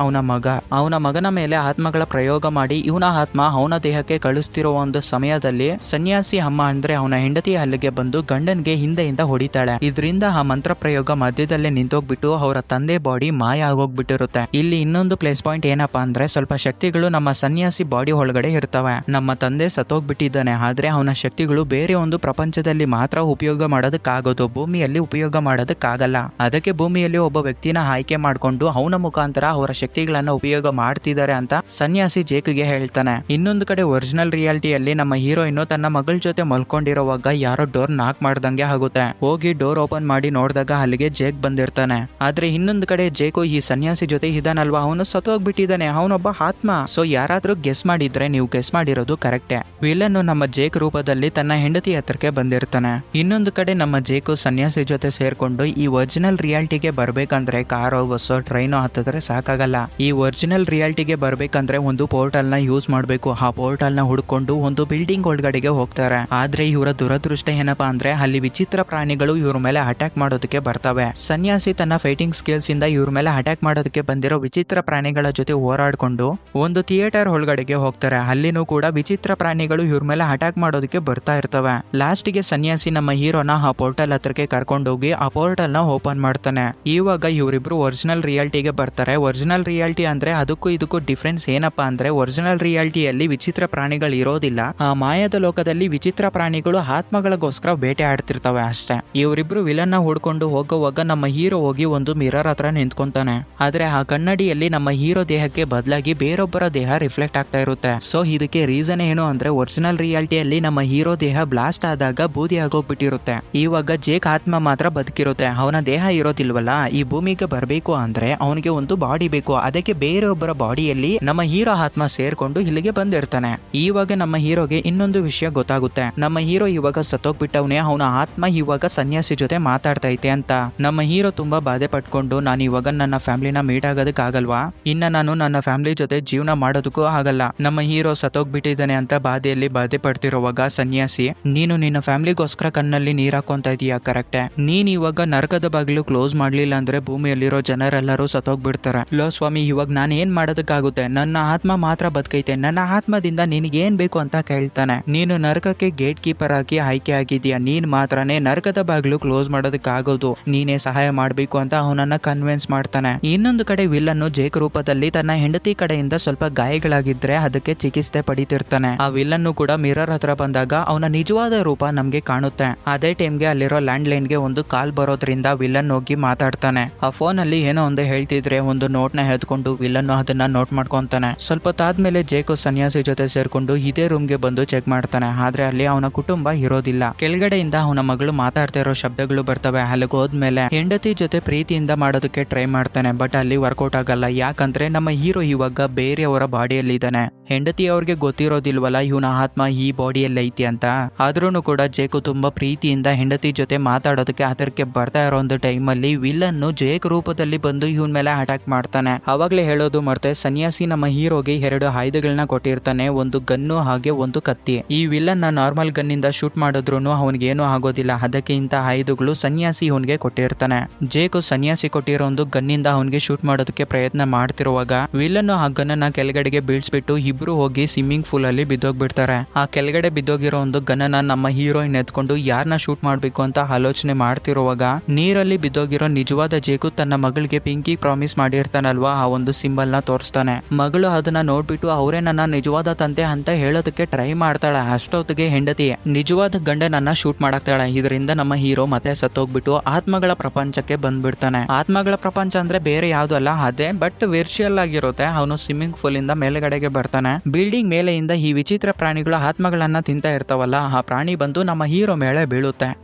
ಅವನ ಮಗನ ಮೇಲೆ ಆತ್ಮಗಳ ಪ್ರಯೋಗ ಮಾಡಿ ಇವನ ಆತ್ಮ ಅವನ ದೇಹಕ್ಕೆ ಕಳಿಸ್ತಿರೋ ಒಂದು ಸಮಯದಲ್ಲಿ ಸನ್ಯಾಸಿ ಅಮ್ಮ ಅಂದ್ರೆ ಅವನ ಹೆಂಡತಿ ಅಲ್ಲಿಗೆ ಬಂದು ಗಂಡನ್ಗೆ ಹಿಂದೆಯಿಂದ ಹೊಡಿತಾಳೆ. ಇದರಿಂದ ಆ ಮಂತ್ರ ಪ್ರಯೋಗ ಮಧ್ಯದಲ್ಲೇ ನಿಂತೋಗ್ಬಿಟ್ಟು ಅವರ ತಂದೆ ಬಾಡಿ ಮಾಯ ಆಗೋಗ್ಬಿಟ್ಟಿರುತ್ತೆ. ಇಲ್ಲಿ ಇನ್ನೊಂದು ಪ್ಲೇಸ್ ಪಾಯಿಂಟ್ ಏನಪ್ಪಾ ಅಂದ್ರೆ ಸ್ವಲ್ಪ ಶಕ್ತಿಗಳು ನಮ್ಮ ಸನ್ಯಾಸಿ ಬಾಡಿ ಒಳಗಡೆ ಇರ್ತವೆ. ನಮ್ಮ ತಂದೆ ಸತ್ತೋಗ್ಬಿಟ್ಟಿದ್ದಾನೆ, ಆದ್ರೆ ಅವನ ಶಕ್ತಿಗಳು ಬೇರೆ ಒಂದು ಪ್ರಪಂಚದಲ್ಲಿ ಮಾತ್ರ ಉಪಯೋಗ ಮಾಡೋದಕ್ಕಾಗೋದು, ಭೂಮಿಯಲ್ಲಿ ಉಪಯೋಗ ಮಾಡೋದಕ್ಕಾಗಲ್ಲ. ಅದಕ್ಕೆ ಭೂಮಿಯಲ್ಲಿ ಒಬ್ಬ ವ್ಯಕ್ತಿನ ಆಯ್ಕೆ ಮಾಡ್ಕೊಂಡು ಅವನ ಮುಖಾಂತರ ಅವರ ಶಕ್ತಿಗಳನ್ನ ಉಪಯೋಗ ಮಾಡ್ತಿದ್ದಾರೆ ಅಂತ ಸನ್ಯಾಸಿ ಜೇಕ್ಗೆ ಹೇಳ್ತಾನೆ. ಇನ್ನೊಂದು ಕಡೆ ಒರಿಜಿನಲ್ ರಿಯಾಲಿಟಿಯಲ್ಲಿ ನಮ್ಮ ಹೀರೋಯಿನ್ ತನ್ನ ಮಗಳ ಜೊತೆ ಮಲ್ಕೊಂಡಿರುವಾಗ ಯಾರೋ ಡೋರ್ ನಾಕ್ ಮಾಡ್ದಂಗೆ ಆಗುತ್ತೆ. ಹೋಗಿ ಡೋರ್ ಓಪನ್ ಮಾಡಿ ನೋಡಿದಾಗ ಅಲ್ಲಿಗೆ ಜೇಕ್ ಬಂದಿರ್ತಾನೆ. ಆದ್ರೆ ಇನ್ನೊಂದು ಕಡೆ ಜೇಕು ಈ ಸನ್ಯಾಸಿ ಜೊತೆ ಇದಾನಲ್ವಾ, ಅವನು ಸತ್ತೋಗ್ಬಿಟ್ಟಿದ್ದಾನೆ, ಅವನೊಬ್ಬ ಆತ್ಮ. ಸೊ ಯಾರಾದ್ರೂ ಗೆಸ್ ಮಾಡಿದ್ರೆ ನೀವು ಗೆಸ್ ಮಾಡಿರೋದು ಕರೆಕ್ಟೇ. ವಿಲನ್ ನಮ್ಮ ಜೇಕ್ ರೂಪದಲ್ಲಿ ತನ್ನ ಹೆಂಡತಿ ಹತ್ರಕ್ಕೆ ಬಂದಿರ್ತಾನೆ. ಇನ್ನೊಂದು ಕಡೆ ನಮ್ಮ ಜೇಕು ಸನ್ಯಾಸಿ ಜೊತೆ ಸೇರ್ಕೊಂಡು ಈ ಒರಿಜಿನಲ್ ರಿಯಾಲಿಟಿಗೆ ಬರ್ಬೇಕಂದ್ರೆ ಕಾರೋ ಬಸ್ಸೋ ಟ್ರೈನೋ ಹತ್ತಿದ್ರೆ ಸಾಕಾಗಲ್ಲ. ಈ ಒರಿಜಿನಲ್ ರಿಯಾಲಿಟಿಗೆ ಬರ್ಬೇಕಂದ್ರೆ ಒಂದು ಪೋರ್ಟಲ್ ನ ಯೂಸ್ ಮಾಡ್ಬೇಕು. ಆ ಪೋರ್ಟಲ್ ನ ಹುಡ್ಕೊಂಡು ಒಂದು ಬಿಲ್ಡಿಂಗ್ ಒಳಗಡೆಗೆ ಹೋಗ್ತಾರೆ. ಆದ್ರೆ ಇವರ ದುರದೃಷ್ಟ ಏನಪ್ಪಾ ಅಂದ್ರೆ ಅಲ್ಲಿ ವಿಚಿತ್ರ ಪ್ರಾಣಿಗಳು ಇವ್ರ ಮೇಲೆ ಅಟ್ಯಾಕ್ ಮಾಡೋದಕ್ಕೆ ಬರ್ತವೆ. ಸನ್ಯಾಸಿ ತನ್ನ ಫೈಟಿಂಗ್ ಸ್ಕಿಲ್ಸ್ ಇಂದ ಇವ್ರ ಮೇಲೆ ಅಟ್ಯಾಕ್ ಮಾಡೋದಕ್ಕೆ ಬಂದಿರೋ ವಿಚಿತ್ರ ಪ್ರಾಣಿಗಳ ಜೊತೆ ಹೋರಾಡ್ಕೊಂಡು ಒಂದು ಥಿಯೇಟರ್ ಒಳಗಡೆಗೆ ಹೋಗ್ತಾರೆ. ಅಲ್ಲಿನೂ ಕೂಡ ವಿಚಿತ್ರ ಪ್ರಾಣಿಗಳು ಇವ್ರ ಮೇಲೆ ಅಟ್ಯಾಕ್ ಮಾಡೋದಕ್ಕೆ ಬರ್ತಾ ಇರ್ತವೆ. ಲಾಸ್ಟ್ ಗೆ ಸನ್ಯಾಸಿ ನಮ್ಮ ಹೀರೋನ ಆ ಪೋರ್ಟಲ್ ಹತ್ರಕ್ಕೆ ಕರ್ಕೊಂಡೋಗಿ ಆ ಪೋರ್ಟಲ್ ನ ಓಪನ್ ಮಾಡ್ತಾನೆ. ಇವಾಗ ಇವರಿಬ್ರು ಒರಿಜಿನಲ್ ರಿಯಾಲಿಟಿಗೆ ಬರ್ತಾರೆ. ಒರಿಜಿನಲ್ ರಿಯಾಲಿಟಿ ಅಂದ್ರೆ ಅದಕ್ಕೂ ಇದಕ್ಕೂ ಡಿಫ್ರೆನ್ಸ್ ಏನಪ್ಪಾ ಅಂದ್ರೆ ಒರಿಜಿನಲ್ ರಿಯಾಲಿಟಿಯಲ್ಲಿ ವಿಚಿತ್ರ ಪ್ರಾಣಿಗಳು ಇರೋದಿಲ್ಲ. ಆ ಮಾಯದ ಲೋಕದಲ್ಲಿ ವಿಚಿತ್ರ ಪ್ರಾಣಿಗಳು ಆತ್ಮಗಳಿಗೋಸ್ಕರ ಬೇಟೆ ಆಡ್ತಿರ್ತವೆ ಅಷ್ಟೇ. ಇವರಿಬ್ರು ವಿಲನ್ ನ ಹುಡ್ಕೊಂಡು ಹೋಗುವಾಗ ನಮ್ಮ ಹೀರೋ ಹೋಗಿ ಒಂದು ಮಿರರ್ ಹತ್ರ ನಿಂತ್ಕೊಂತಾನೆ. ಆದ್ರೆ ಆ ಕನ್ನಡಿಯಲ್ಲಿ ನಮ್ಮ ಹೀರೋ ದೇಹಕ್ಕೆ ಬದಲಾಗಿ ಬೇರೊಬ್ಬರ ದೇಹ ರಿಫ್ಲೆಕ್ಟ್ ಆಗ್ತಾ ಇರುತ್ತೆ. ಸೊ ಇದಕ್ಕೆ ರೀಸನ್ ಏನು ಅಂದ್ರೆ ಒರಿಜಿನಲ್ ರಿಯಾಲಿಟಿಯಲ್ಲಿ ನಮ್ಮ ಹೀರೋ ದೇಹ ಬ್ಲಾಸ್ಟ್ ಆದಾಗ ಬೂದಿ ಆಗೋಗ್ಬಿಟ್ಟಿರುತ್ತೆ. ಇವಾಗ ಜೇಕ್ ಆತ್ಮ ಮಾತ್ರ ಬದುಕಿರುತ್ತೆ, ಅವನ ದೇಹ ಇರೋದಿಲ್ವಲ್ಲ. ಈ ಭೂಮಿಗೆ ಬರಬೇಕು ಅಂದ್ರೆ ಅವನಿಗೆ ಒಂದು ಬಾಡಿ ಬೇಕು. ಅದಕ್ಕೆ ಬೇರೆಯೊಬ್ಬರ ಬಾಡಿಯಲ್ಲಿ ನಮ್ಮ ಹೀರೋ ಆತ್ಮ ಸೇರ್ಕೊಂಡು ಇಲ್ಲಿಗೆ ಬಂದಿರ್ತಾನೆ. ಇವಾಗ ನಮ್ಮ ಹೀರೋಗೆ ಇನ್ನೊಂದು ವಿಷಯ ಗೊತ್ತಾಗುತ್ತೆ. ನಮ್ಮ ಹೀರೋ ಇವಾಗ ಸತ್ತೋಗ್ಬಿಟ್ಟವನೇ, ಅವನ ಆತ್ಮ ಇವಾಗ ಸನ್ಯಾಸಿ ಜೊತೆ ಮಾತಾಡ್ತಾ ಐತೆ ಅಂತ. ನಮ್ಮ ಹೀರೋ ತುಂಬಾ ಬಾಧೆ ಪಟ್ಕೊಂಡು ನಾನು ಇವಾಗ ನನ್ನ ಫ್ಯಾಮಿಲಿನ ಮೀಟ್ ಆಗೋದಕ್ಕೆ ಆಗಲ್ವಾ, ಇನ್ನ ನಾನು ನನ್ನ ಫ್ಯಾಮಿಲಿ ಜೊತೆ ಜೀವನ ಮಾಡೋದಕ್ಕೂ ಆಗಲ್ಲ. ನಮ್ಮ ಹೀರೋ ಸತ್ತೋಗ್ಬಿಟ್ಟಿದ್ದಾನೆ ಅಂತ ಬಾಧೆಯಲ್ಲಿ ಬಾಧೆ ಪಡ್ತಿರುವಾಗ ಸನ್ಯಾಸಿ, ನೀನು ನಿನ್ನ ಫ್ಯಾಮಿಲಿಗೋಸ್ಕರ ಕಣ್ಣಲ್ಲಿ ನೀರ್ ಹಾಕೊಂತ ಇದೀಯಾ, ಕರೆಕ್ಟೇ. ನೀನ್ ಇವಾಗ ನರಕದ ಬಾಗಿಲು ಕ್ಲೋಸ್ ಮಾಡ್ಲಿಲ್ಲ ಅಂದ್ರೆ ಭೂಮಿಯಲ್ಲಿರೋ ಜನರೆಲ್ಲರೂ ಸತ್ತೋಗ್ಬಿಡ್ತಾರೆ. ಲೋ ಸ್ವಾಮಿ, ಇವಾಗ ನಾನು ಏನ್ ಮಾಡೋದಕ್ಕಾಗುತ್ತೆ, ನನ್ನ ಆತ್ಮ ಮಾತ್ರ ಬದುಕೈತೆ, ನನ್ನ ಆತ್ಮದಿಂದ ನಿನಗೇನ್ ಬೇಕು ಅಂತ ಕೇಳ್ತಾನೆ. ನೀನು ನರಕಕ್ಕೆ ಗೇಟ್ ಕೀಪರ್ ಆಗಿ ಆಯ್ಕೆ ಆಗಿದೀಯ, ನೀನ್ ಮಾತ್ರನೇ ನರಕದ ಬಾಗಿಲು ಕ್ಲೋಸ್ ಮಾಡೋದಕ್ಕಾಗೋದು, ನೀನೇ ಸಹಾಯ ಮಾಡ್ಬೇಕು ಅಂತ ಅವನನ್ನ ಕನ್ವಿನ್ಸ್ ಮಾಡ್ತಾನೆ. ಇನ್ನೊಂದು ಕಡೆ ವಿಲ್ಲನ್ನು ಜೇಕ್ ರೂಪದಲ್ಲಿ ತನ್ನ ಹೆಂಡತಿ ಕಡೆಯಿಂದ ಸ್ವಲ್ಪ ಗಾಯಗಳಾಗಿದ್ರೆ ಅದಕ್ಕೆ ಚಿಕಿತ್ಸೆ ಪಡಿತಿರ್ತಾನೆ. ಆ ವಿಲ್ಲನ್ನು ಕೂಡ ಮಿರರ್ ಹತ್ರ ಬಂದಾಗ ಅವನ ನಿಜವಾದ ರೂಪ ನಮ್ಗೆ ಕಾಣುತ್ತೆ. ಅದೇ ಟೈಮ್ಗೆ ಅಲ್ಲಿರೋ ಲ್ಯಾಂಡ್ ಲೈನ್ಗೆ ಒಂದು ಕಾಲ್ ಬರೋದ್ರಿಂದ ವಿಲ್ಲನ್ ಹೋಗಿ ಮಾತಾಡ್ತಾನೆ. ಆ ಫೋನ್ ಅಲ್ಲಿ ಏನೋ ಒಂದು ಹೇಳ್ತಿದ್ರೆ ಒಂದು ನೋಟ್ ನ ಎತ್ಕೊಂಡು ವಿಲ್ಲನ್ ಅದನ್ನ ನೋಟ್ ಮಾಡ್ಕೊಂತಾನೆ. ಸ್ವಲ್ಪ ಹೊತ್ತಾದ್ಮೇಲೆ ಜೇಕು ಸನ್ಯಾಸಿ ಜೊತೆ ಸೇರ್ಕೊಂಡು ಇದೇ ರೂಮ್ಗೆ ಬಂದು ಚೆಕ್ ಮಾಡ್ತಾನೆ. ಆದ್ರೆ ಅಲ್ಲಿ ಅವನ ಕುಟುಂಬ ಇರೋದಿಲ್ಲ. ಕೆಳಗಡೆಯಿಂದ ಅವನ ಮಗಳು ಮಾತಾಡ್ತಾ ಇರೋ ಶಬ್ದಗಳು ಬರ್ತವೆ. ಅಲ್ಲಿಗೆ ಹೋದ್ಮೇಲೆ ಹೆಂಡತಿ ಜೊತೆ ಪ್ರೀತಿಯಿಂದ ಮಾಡೋದಕ್ಕೆ ಟ್ರೈ ಮಾಡ್ತಾನೆ. ಬಟ್ ಅಲ್ಲಿ ವರ್ಕೌಟ್ ಆಗಲ್ಲ. ಯಾಕಂದ್ರೆ ನಮ್ಮ ಹೀರೋ ಇವಾಗ ಬೇರೆಯವರ ಬಾಡಿಯಲ್ಲಿ ಇದ್ದಾನೆ. ಹೆಂಡತಿ ಅವ್ರಿಗೆ ಗೊತ್ತಿರೋದಿಲ್ವಲ್ಲ ಇವನ ಆತ್ಮ ಈ ಬಾಡಿಯಲ್ಲಿ ಐತಿ ಅಂತ. ಆದ್ರೂ ಕೂಡ ಜೇಕು ತುಂಬಾ ಪ್ರೀತಿಯಿಂದ ಹೆಂಡತಿ ಜೊತೆ ಮಾತಾಡೋದಕ್ಕೆ ಅದಕ್ಕೆ ಬರ್ತಾ ಇರೋ ಒಂದು ಟೈಮಲ್ಲಿ ವಿಲ್ಲನ್ ಜೇಕ್ ರೂಪದಲ್ಲಿ ಬಂದು ಇವನ್ ಮೇಲೆ ಅಟ್ಯಾಕ್ ಮಾಡ್ತಾನೆ. ಅವಾಗ್ಲೇ ಹೇಳೋದು ಮರ್ತೆ, ಸನ್ಯಾಸಿ ನಮ್ಮ ಹೀರೋಗೆ 2 ಆಯುಧಗಳನ್ನ ಕೊಟ್ಟಿರ್ತಾನೆ, ಒಂದು ಗನ್ನು ಹಾಗೆ ಒಂದು ಕತ್ತಿ. ಈ ವಿಲ್ಲನ್ ನಾರ್ಮಲ್ ಗನ್ ಇಂದ ಶೂಟ್ ಮಾಡಿದ್ರು ಅವನಿಗೆ ಏನೂ ಆಗೋದಿಲ್ಲ. ಅದಕ್ಕೆ ಇಂತ ಆಯುಧಗಳು ಸನ್ಯಾಸಿ ಇವನ್ಗೆ ಕೊಟ್ಟಿರ್ತಾನೆ. ಜೇಕು ಸನ್ಯಾಸಿ ಕೊಟ್ಟಿರೋ ಒಂದು ಗನ್ನಿಂದ ಅವನಿಗೆ ಶೂಟ್ ಮಾಡೋದಕ್ಕೆ ಪ್ರಯತ್ನ ಮಾಡ್ತಿರುವಾಗ ವಿಲ್ಲನ್ ಆ ಗನ್ನ ಕೆಳಗಡೆಗೆ ಬೀಳ್ಸ್ಬಿಟ್ಟು ಇಬ್ರು ಹೋಗಿ ಸ್ವಿಮ್ಮಿಂಗ್ ಪೂಲ್ ಅಲ್ಲಿ ಬಿದ್ದೋಗ್ಬಿಡ್ತಾರೆ. ಆ ಕೆಳಗಡೆ ಬಿದ್ದೋಗಿರೋ ಒಂದು ಗನ್ನ ನಮ್ಮ ಹೀರೋಯಿನ್ ಎತ್ಕೊಂಡು ಯಾರನ್ನ ಶೂಟ್ ಮಾಡ್ಬೇಕು ಅಂತ ಆಲೋಚನೆ ಮಾಡ್ತಿರುವಾಗ ನೀರಲ್ಲಿ ಬಿದ್ದೋಗಿರೋ ನಿಜವಾದ ಜೇಕು ತನ್ನ ಮಗಳಿಗೆ ಪಿಂಕಿ ಪ್ರಾಮಿಸ್ ಮಾಡಿರ್ತಾನಲ್ವಾ, ಆ ಒಂದು ಸಿಂಬಲ್ ನ ತೋರಿಸ್ತಾನೆ. ಮಗಳು ಅದನ್ನ ನೋಡ್ಬಿಟ್ಟು ಅವರೇ ನನ್ನ ನಿಜವಾದ ತಂದೆ ಅಂತ ಹೇಳೋದಕ್ಕೆ ಟ್ರೈ ಮಾಡ್ತಾಳೆ. ಅಷ್ಟೊತ್ತಿಗೆ ಹೆಂಡತಿ ನಿಜವಾದ ಗಂಡನನ್ನ ಶೂಟ್ ಮಾಡಾಕ್ತಾಳೆ. ಇದರಿಂದ ನಮ್ಮ ಹೀರೋ ಮತ್ತೆ ಸತ್ತೋಗ್ಬಿಟ್ಟು ಆತ್ಮಗಳ ಪ್ರಪಂಚಕ್ಕೆ ಬಂದ್ಬಿಡ್ತಾನೆ. ಆತ್ಮಗಳ ಪ್ರಪಂಚ ಅಂದ್ರೆ ಬೇರೆ ಯಾವ್ದು ಅಲ್ಲ, ಅದೇ ಬಟ್ ವಿರ್ಚುವಲ್ ಆಗಿರುತ್ತೆ. ಅವನು ಸ್ವಿಮ್ಮಿಂಗ್ ಪೂಲ್ ಇಂದ ಮೇಲ್ಗಡೆಗೆ ಬರ್ತಾನೆ. ಬರ್ತಾನೆ. ಬಿಲ್ಡಿಂಗ್ ಮೇಲೆಯಿಂದ ಈ ವಿಚಿತ್ರ ಪ್ರಾಣಿಗಳ ಆತ್ಮಗಳನ್ನ ತಿಂತಾ ಇರ್ತಾವಲ್ಲ, ಆ ಪ್ರಾಣಿ ಬಂದು ನಮ್ಮ ಹೀರೋ ಮೇಲೆ ಬೀಳುತ್ತೆ.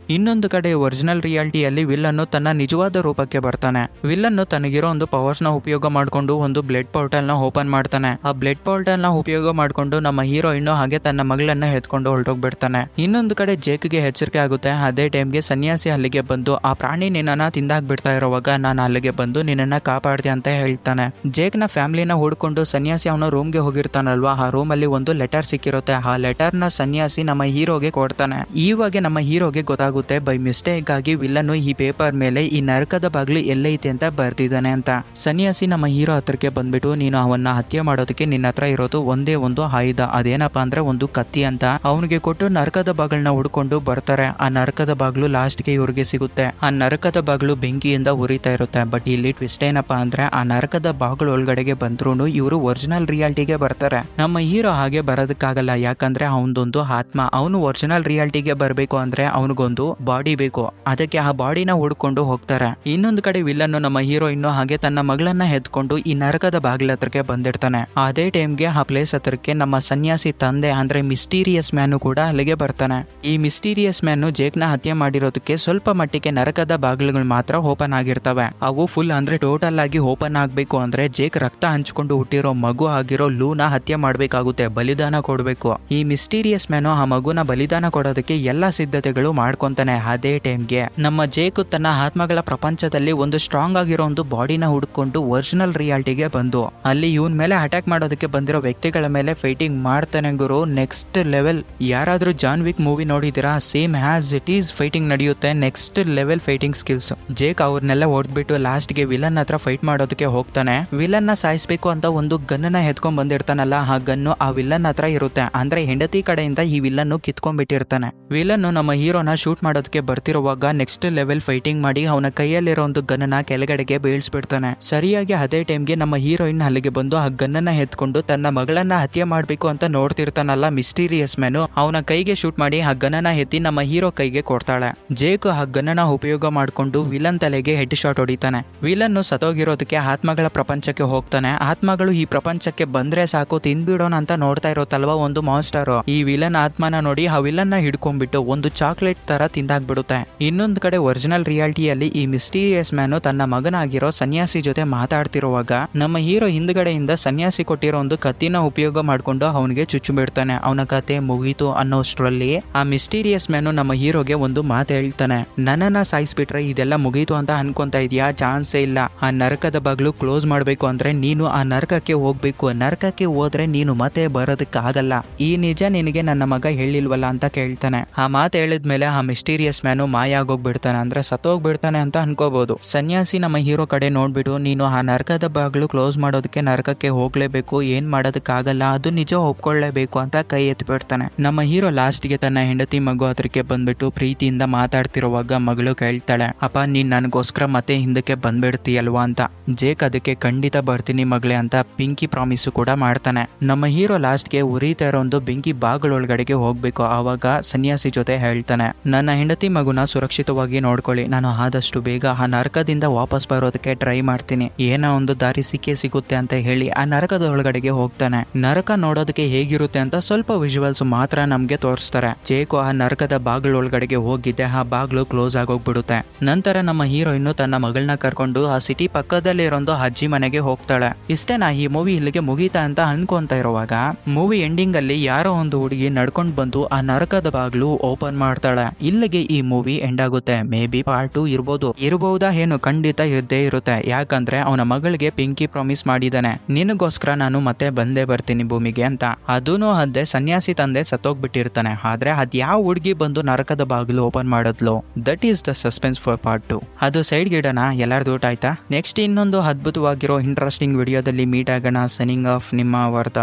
ಇನ್ನೊಂದು ಕಡೆ ಒರಿಜಿನಲ್ ರಿಯಾಲಿಟಿಯಲ್ಲಿ ವಿಲ್ಲನ್ನು ತನ್ನ ನಿಜವಾದ ರೂಪಕ್ಕೆ ಬರ್ತಾನೆ. ವಿಲ್ಲನ್ನು ತನಗಿರೋ ಒಂದು ಪವರ್ಸ್ ನ ಉಪಯೋಗ ಮಾಡ್ಕೊಂಡು ಒಂದು ಬ್ಲಡ್ ಪೋರ್ಟಲ್ ನ ಓಪನ್ ಮಾಡ್ತಾನೆ. ಆ ಬ್ಲಡ್ ಪೋರ್ಟಲ್ ನ ಉಪಯೋಗ ಮಾಡ್ಕೊಂಡು ನಮ್ಮ ಹೀರೋ ಇನ್ನು ಹಾಗೆ ತನ್ನ ಮಗಳನ್ನ ಎತ್ಕೊಂಡು ಹೊರಟೋಗ್ಬಿಡ್ತಾನೆ. ಇನ್ನೊಂದು ಕಡೆ ಜೇಕ್ಗೆ ಎಚ್ಚರಿಕೆ ಆಗುತ್ತೆ. ಅದೇ ಟೈಮ್ಗೆ ಸನ್ಯಾಸಿ ಅಲ್ಲಿಗೆ ಬಂದು ಆ ಪ್ರಾಣಿ ನಿನ್ನನ್ನ ತಿಂದಾಕ್ಬಿಡ್ತಾ ಇರೋವಾಗ ನಾನು ಅಲ್ಲಿಗೆ ಬಂದು ನಿನ್ನನ್ನ ಕಾಪಾಡ್ದೆ ಅಂತ ಹೇಳ್ತಾನೆ. ಜೇಕ್ ನ ಫ್ಯಾಮಿಲಿನ ಹುಡ್ಕೊಂಡು ಸನ್ಯಾಸಿ ಅವನ ರೂಮ್ಗೆ ಹೋಗಿರ್ತಾನಲ್ವಾ, ಆ ರೂಮ್ ಅಲ್ಲಿ ಒಂದು ಲೆಟರ್ ಸಿಕ್ಕಿರುತ್ತೆ. ಆ ಲೆಟರ್ ನ ಸನ್ಯಾಸಿ ನಮ್ಮ ಹೀರೋಗೆ ಕೊಡ್ತಾನೆ. ಇವಾಗ ನಮ್ಮ ಹೀರೋಗೆ ಗೊತ್ತಾಗುತ್ತೆ ಬೈ ಮಿಸ್ಟೇಕ್ ಆಗಿ ವಿಲ್ಲನು ಈ ಪೇಪರ್ ಮೇಲೆ ಈ ನರಕದ ಬಾಗ್ಲು ಎಲ್ಲೈತೆ ಅಂತ ಬರ್ತಿದ್ದಾನೆ ಅಂತ. ಸನ್ಯಾಸಿ ನಮ್ಮ ಹೀರೋ ಹತ್ರಕ್ಕೆ ಬಂದ್ಬಿಟ್ಟು ನೀನು ಅವನ್ನ ಹತ್ಯೆ ಮಾಡೋದಕ್ಕೆ ನಿನ್ನ ಹತ್ರ ಇರೋದು ಒಂದೇ ಒಂದು ಆಯುಧ, ಅದೇನಪ್ಪಾ ಅಂದ್ರೆ ಒಂದು ಕತ್ತಿ ಅಂತ ಅವನಿಗೆ ಕೊಟ್ಟು ನರಕದ ಬಾಗಿಲನ್ನ ಹುಡ್ಕೊಂಡು ಬರ್ತಾರೆ. ಆ ನರಕದ ಬಾಗ್ಲು ಲಾಸ್ಟ್ಗೆ ಇವ್ರಿಗೆ ಸಿಗುತ್ತೆ. ಆ ನರಕದ ಬಾಗ್ಲು ಬೆಂಕಿಯಿಂದ ಉರಿತಾ ಇರುತ್ತೆ. ಬಟ್ ಇಲ್ಲಿ ಟ್ವಿಸ್ಟ್ ಏನಪ್ಪಾ ಅಂದ್ರೆ ಆ ನರಕದ ಬಾಗ್ಲು ಒಳಗಡೆಗೆ ಬಂದ್ರು ಇವರು ಒರಿಜಿನಲ್ ರಿಯಾಲಿಟಿಗೆ ಬರ್ತಾರೆ. ನಮ್ಮ ಹೀರೋ ಹಾಗೆ ಬರೋದಕ್ಕಾಗಲ್ಲ, ಯಾಕಂದ್ರೆ ಅವನದೊಂದು ಆತ್ಮ. ಅವನು ಒರಿಜಿನಲ್ ರಿಯಾಲಿಟಿಗೆ ಬರಬೇಕು ಅಂದ್ರೆ ಅವನಿಗೊಂದು ಬಾಡಿ ಬೇಕು. ಅದಕ್ಕೆ ಆ ಬಾಡಿನ ಹುಡ್ಕೊಂಡು ಹೋಗ್ತಾರೆ. ಇನ್ನೊಂದು ಕಡೆ ವಿಲ್ಲನ್ನು ನಮ್ಮ ಹೀರೋ ಇನ್ನು ಹಾಗೆ ತನ್ನ ಮಗಳನ್ನ ಎತ್ಕೊಂಡು ಈ ನರಕದ ಬಾಗಿಲ ಹತ್ರಕ್ಕೆ ಬಂದಿರ್ತಾನೆ. ಅದೇ ಟೈಮ್ಗೆ ಆ ಪ್ಲೇಸ್ ಹತ್ರಕ್ಕೆ ನಮ್ಮ ಸನ್ಯಾಸಿ ತಂದೆ ಅಂದ್ರೆ ಮಿಸ್ಟೀರಿಯಸ್ ಮ್ಯಾನು ಕೂಡ ಅಲ್ಲಿಗೆ ಬರ್ತಾನೆ. ಈ ಮಿಸ್ಟೀರಿಯಸ್ ಮ್ಯಾನು ಜೇಕ್ ನ ಹತ್ಯೆ ಮಾಡಿರೋದಕ್ಕೆ ಸ್ವಲ್ಪ ಮಟ್ಟಿಗೆ ನರಕದ ಬಾಗಿಲುಗಳು ಮಾತ್ರ ಓಪನ್ ಆಗಿರ್ತವೆ. ಅವು ಫುಲ್ ಅಂದ್ರೆ ಟೋಟಲ್ ಆಗಿ ಓಪನ್ ಆಗ್ಬೇಕು ಅಂದ್ರೆ ಜೇಕ್ ರಕ್ತ ಹಂಚ್ಕೊಂಡು ಹುಟ್ಟಿರೋ ಮಗು ಆಗಿರೋ ಲೂನ ಹತ್ಯೆ ಮಾಡ್ಬೇಕಾಗುತ್ತೆ, ಬಲಿದಾನ ಕೊಡ್ಬೇಕು. ಈ ಮಿಸ್ಟೀರಿಯಸ್ ಮ್ಯಾನು ಆ ಮಗುನ ಬಲಿದಾನ ಕೊಡೋದಕ್ಕೆ ಎಲ್ಲಾ ಸಿದ್ಧತೆಗಳು ಮಾಡ್ಕೊಂತಾನೆ. ಅದೇ ಟೈಮ್ಗೆ ನಮ್ಮ ಜೇಕ್ ತನ್ನ ಆತ್ಮಗಳ ಪ್ರಪಂಚದಲ್ಲಿ ಒಂದು ಸ್ಟ್ರಾಂಗ್ ಆಗಿರೋ ಒಂದು ಬಾಡಿನ ಹುಡ್ಕೊಂಡು ಒರಿಜಿನಲ್ ರಿಯಾಲಿಟಿಗೆ ಬಂದು ಅಲ್ಲಿ ಇವನ್ ಮೇಲೆ ಅಟ್ಯಾಕ್ ಮಾಡೋದಕ್ಕೆ ಬಂದಿರೋ ವ್ಯಕ್ತಿಗಳ ಮೇಲೆ ಫೈಟಿಂಗ್ ಮಾಡ್ತಾನೆ ಗುರು. Next level. ಯಾರಾದ್ರೂ ಜಾನ್ ವಿಕ್ ಮೂವಿ ನೋಡಿದಿರಾ? Same as it is fighting ನಡೆಯುತ್ತೆ. Next level fighting skills. Jake ಅವ್ರನ್ನೆಲ್ಲ ಹೊಡೆದ್ಬಿಟ್ಟು ಲಾಸ್ಟ್ ಗೆ ವಿಲನ್ ಹತ್ರ ಫೈಟ್ ಮಾಡೋದಕ್ಕೆ ಹೋಗ್ತಾನೆ. ವಿಲನ್ ನ ಸಾಯಿಸ್ಬೇಕು ಅಂತ ಒಂದು ಗನ್ನ ಎತ್ಕೊಂಡ್ ಬಂದಿರ್ತಾನಲ್ಲ, ಆ ಗನ್ನು ಆ ವಿಲನ್ ಹತ್ರ ಇರುತ್ತೆ. ಅಂದ್ರೆ ಹೆಂಡತಿ ಕಡೆಯಿಂದ ಈ ವಿಲನ್ ಕಿತ್ಕೊಂಡ್ಬಿಟ್ಟಿರ್ತಾನೆ. ವಿಲನ್ ನಮ್ಮ ಹೀರೋನ ಶೂಟ್ ಮಾಡೋದಕ್ಕೆ ಬರ್ತಿರುವಾಗ ನೆಕ್ಸ್ಟ್ ಲೆವೆಲ್ ಫೈಟಿಂಗ್ ಮಾಡಿ ಅವನ ಕೈಯಲ್ಲಿರೋ ಒಂದು ಗನ್ನ ಕೆಳಗಡೆಗೆ ಬೀಳ್ಸ್ಬಿಡ್ತಾನೆ. ಸರಿಯಾಗಿ ಅದೇ ಟೈಮ್ಗೆ ನಮ್ಮ ಹೀರೋಯಿನ್ ಅಲ್ಲಿಗೆ ಬಂದು ಆ ಗನ್ನನ್ನ ಎತ್ಕೊಂಡು ತನ್ನ ಮಗಳನ್ನ ಹತ್ಯೆ ಮಾಡ್ಬೇಕು ಅಂತ ನೋಡ್ತಿರ್ತಾನಲ್ಲ ಮಿಸ್ಟೀರಿಯಸ್ ಮ್ಯಾನು, ಅವನ ಕೈಗೆ ಶೂಟ್ ಮಾಡಿ ಆ ಗನ್ನನ ಎತ್ತಿ ನಮ್ಮ ಹೀರೋ ಕೈಗೆ ಕೊಡ್ತಾಳೆ. ಜೇಕ್ ಆ ಗನ್ನನ ಉಪಯೋಗ ಮಾಡ್ಕೊಂಡು ವಿಲನ್ ತಲೆಗೆ ಹೆಡ್ ಶಾಟ್ ಹೊಡಿತಾನೆ. ವಿಲನ್ ಸತ್ತೋಗಿರೋದಕ್ಕೆ ಆತ್ಮಗಳ ಪ್ರಪಂಚಕ್ಕೆ ಹೋಗ್ತಾನೆ. ಆತ್ಮಗಳು ಈ ಪ್ರಪಂಚಕ್ಕೆ ಬಂದ್ರೆ ಸಾಕು ತಿನ್ಬಿಡೋಣ ಅಂತ ನೋಡ್ತಾ ಇರೋತಲ್ವಾ ಒಂದು ಮಾನ್ಸ್ಟರ್. ಈ ವಿಲನ್ ಆತ್ಮನ ನೋಡಿ ಆ ವಿಲನ್ ನ ಹಿಡ್ಕೊಂಡ್ಬಿಟ್ಟು ಒಂದು ಚಾಕ್ಲೇಟ್ ತರ ತಿಂದಾಕ್ಬಿಡುತ್ತೆ. ಇನ್ನೊಂದು ಕಡೆ ಒರಿಜಿನಲ್ ರಿಯಾಲಿಟಿಯಲ್ಲಿ ಈ ಮಿಸ್ಟೀರಿಯಸ್ ಮ್ಯಾನು ತನ್ನ ಮಗನಾಗಿರೋ ಸನ್ಯಾಸಿ ಜೊತೆ ಮಾತಾಡ್ತಿರುವಾಗ ನಮ್ಮ ಹೀರೋ ಹಿಂದ್ಗಡೆಯಿಂದ ಸನ್ಯಾಸಿ ಕೊಟ್ಟಿರೋ ಒಂದು ಕತ್ತಿನ ಉಪಯೋಗ ಮಾಡ್ಕೊಂಡು ಅವನಿಗೆ ಚುಚ್ಚು ಬಿಡ್ತಾನೆ. ಅವನ ಕತೆ ಮುಗೀತು ಅನ್ನೋಷ್ಟ್ರಲ್ಲಿ ಆ ಮಿಸ್ಟೀರಿಯಸ್ ಮ್ಯಾನು ನಮ್ಮ ಹೀರೋಗೆ ಒಂದು ಮಾತು ಹೇಳ್ತಾನೆ. ನನ್ನನ್ನ ಸಾಯಿಸ್ಬಿಟ್ರೆ ಇದೆಲ್ಲ ಮುಗೀತು ಅಂತ ಅನ್ಕೊಂತ ಇದೆಯಾ? ಚಾನ್ಸೇ ಇಲ್ಲ. ಆ ನರಕದ ಬಾಗ್ಲು ಕ್ಲೋಸ್ ಮಾಡ್ಬೇಕು ಅಂದ್ರೆ ನೀನು ಆ ನರಕಕ್ಕೆ ಹೋಗ್ಬೇಕು. ನರಕಕ್ಕೆ ಹೋದ್ರೆ ನೀನು ಮತ್ತೆ ಬರೋದಕ್ಕಾಗಲ್ಲ. ಈ ನಿಜ ನಿನಗೆ ನನ್ನ ಮಗ ಹೇಳಿಲ್ವಲ್ಲ ಅಂತ ಕೇಳ್ತಾನೆ. ಆ ಮಾತು ಹೇಳಿದ್ಮೇಲೆ ಆ ಮಿಸ್ಟೀರಿಯಸ್ ಮ್ಯಾನು ಮಾಯ ಆಗೋಗ್ಬಿಡ್ತಾನೆ, ಅಂದ್ರೆ ಸತ್ತೋಗ್ಬಿಡ್ತಾನೆ ಅಂತ ಅನ್ಕೋಬಹುದು. ಸನ್ಯಾಸಿ ನಮ್ಮ ಹೀರೋ ಕಡೆ ನೋಡ್ಬಿಟ್ಟು ನೀನು ಆ ನರಕದ ಬಾಗ್ಲು ಕ್ಲೋಸ್ ಮಾಡೋದಕ್ಕೆ ನರಕಕ್ಕೆ ಹೋಗ್ಲೇಬೇಕು, ಏನ್ ಮಾಡೋದಕ್ಕಾಗಲ್ಲ, ಅದು ನಿಜ ಒಪ್ಕೊಳ್ಳೇಬೇಕು ಅಂತ ಕೈ ಎತ್ಬಿಡ್ತಾನೆ. ನಮ್ಮ ಹೀರೋ ಲಾಸ್ಟ್ ಗೆ ತನ್ನ ಹೆಂಡತಿ ಮಗು ಹತ್ರಕ್ಕೆ ಬಂದ್ಬಿಟ್ಟು ಪ್ರೀತಿಯಿಂದ ಮಾತಾಡ್ತಿರುವಾಗ ಮಗಳು ಕೇಳ್ತಾಳೆ, ಅಪ್ಪ ನೀನ್ ನನಗೋಸ್ಕರ ಮತ್ತೆ ಹಿಂದಕ್ಕೆ ಬಂದ್ಬಿಡ್ತೀಯಲ್ವಾ ಅಂತ. ಜೇಕ್ ಅದಕ್ಕೆ ಖಂಡಿತ ಬರ್ತೀನಿ ಮಗಳೇ ಅಂತ ಪಿಂಕಿ ಪ್ರಾಮಿಸ್ ಕೂಡ ಮಾಡ್ತಾನೆ. ನಮ್ಮ ಹೀರೋ ಲಾಸ್ಟ್ ಗೆ ಉರಿತಾ ಇರೋ ಒಂದು ಬೆಂಕಿ ಬಾಗಳೊಳಗಡೆಗೆ ಹೋಗ್ಬೇಕು. ಆವಾಗ ಸನ್ಯಾಸಿ ಜೊತೆ ಹೇಳ್ತಾನೆ, ನನ್ನ ಹೆಂಡತಿ ಮಗುನ ಸುರಕ್ಷಿತವಾಗಿ ನೋಡ್ಕೊಳ್ಳಿ, ನಾನು ಆದಷ್ಟು ಬೇಗ ಆ ನರಕದಿಂದ ವಾಪಸ್ ಬರೋದಕ್ಕೆ ಟ್ರೈ ಮಾಡ್ತೀನಿ, ಏನೋ ಒಂದು ದಾರಿ ಸಿಕ್ಕೇ ಸಿಗುತ್ತೆ ಅಂತ ಹೇಳಿ ಆ ನರಕದ ಒಳಗಡೆಗೆ ಹೋಗ್ತಾನೆ. ನರಕ ನೋಡೋದಕ್ಕೆ ಹೇಗಿರುತ್ತೆ ಅಂತ ಸ್ವಲ್ಪ ವಿಜುವಲ್ಸ್ ಮಾತ್ರ ನಮ್ಗೆ ತೋರಿಸ್ತಾರೆ. ಜೇಕು ಆ ನರಕದ ಬಾಗಿಲು ಒಳಗಡೆಗೆ ಹೋಗಿದ್ದೆ, ಆ ಬಾಗ್ಲು ಕ್ಲೋಸ್ ಆಗೋಗ್ಬಿಡುತ್ತೆ. ನಂತರ ನಮ್ಮ ಹೀರೋಯಿನ್ ತನ್ನ ಮಗಳನ್ನ ಕರ್ಕೊಂಡು ಆ ಸಿಟಿ ಪಕ್ಕದಲ್ಲಿರೋ ಅಜ್ಜಿ ಮನೆಗೆ ಹೋಗ್ತಾಳೆ. ಇಷ್ಟೇನಾ ಈ ಮೂವಿ ಇಲ್ಲಿಗೆ ಮುಗೀತಾ ಅಂತ ಅನ್ಕೊಂತ ಇರುವಾಗ ಮೂವಿ ಎಂಡಿಂಗ್ ಅಲ್ಲಿ ಯಾರೋ ಒಂದು ಹುಡುಗಿ ನಡ್ಕೊಂಡ್ ಬಂದು ಆ ನರಕದ ಬಾಗ್ಲು ಓಪನ್ ಮಾಡ್ತಾಳೆ. ಇಲ್ಲಿಗೆ ಈ ಮೂವಿ ಎಂಡ್ ಆಗುತ್ತೆ. ಮೇ ಬಿ ಪಾರ್ಟ್ 2 ಇರಬಹುದಾ ಏನು? ಖಂಡಿತ ಇದ್ದೇ ಇರುತ್ತೆ. ಯಾಕಂದ್ರೆ ಅವನ ಮಗಳಿಗೆ ಪಿಂಕಿ ಪ್ರಾಮಿಸ್ ಮಾಡಿದಾನೆ, ನಿನಗೋಸ್ಕರ ನಾನು ಮತ್ತೆ ಬಂದೇ ಬರ್ತೀನಿ ಭೂಮಿಗೆ ಅಂತ. ಅದೂನು ಅದೇ ಸನ್ಯಾಸಿ ತಂದೆ ಸತ್ತೋಗ್ಬಿಟ್ಟಿರ್ತಾನೆ. ಆದ್ರೆ ಅದ್ ಯಾವ ಹುಡುಗಿ ಬಂದು ನರಕದ ಬಾಗಿಲು ಓಪನ್ ಮಾಡಿದ್ಲು? That is the suspense for part 2. ಅದು ಸೈಡ್ ಗಿಡನ ಎಲ್ಲಾರ್ದು ಊಟ ಆಯ್ತಾ? ನೆಕ್ಸ್ಟ್ ಇನ್ನೊಂದು ಅದ್ಭುತವಾಗಿರೋ ಇಂಟ್ರೆಸ್ಟಿಂಗ್ ವಿಡಿಯೋದಲ್ಲಿ ಮೀಟ್ ಆಗೋಣ. ಸೈನಿಂಗ್ ಆಫ್, ನಿಮ್ಮ ವರ್ಧ.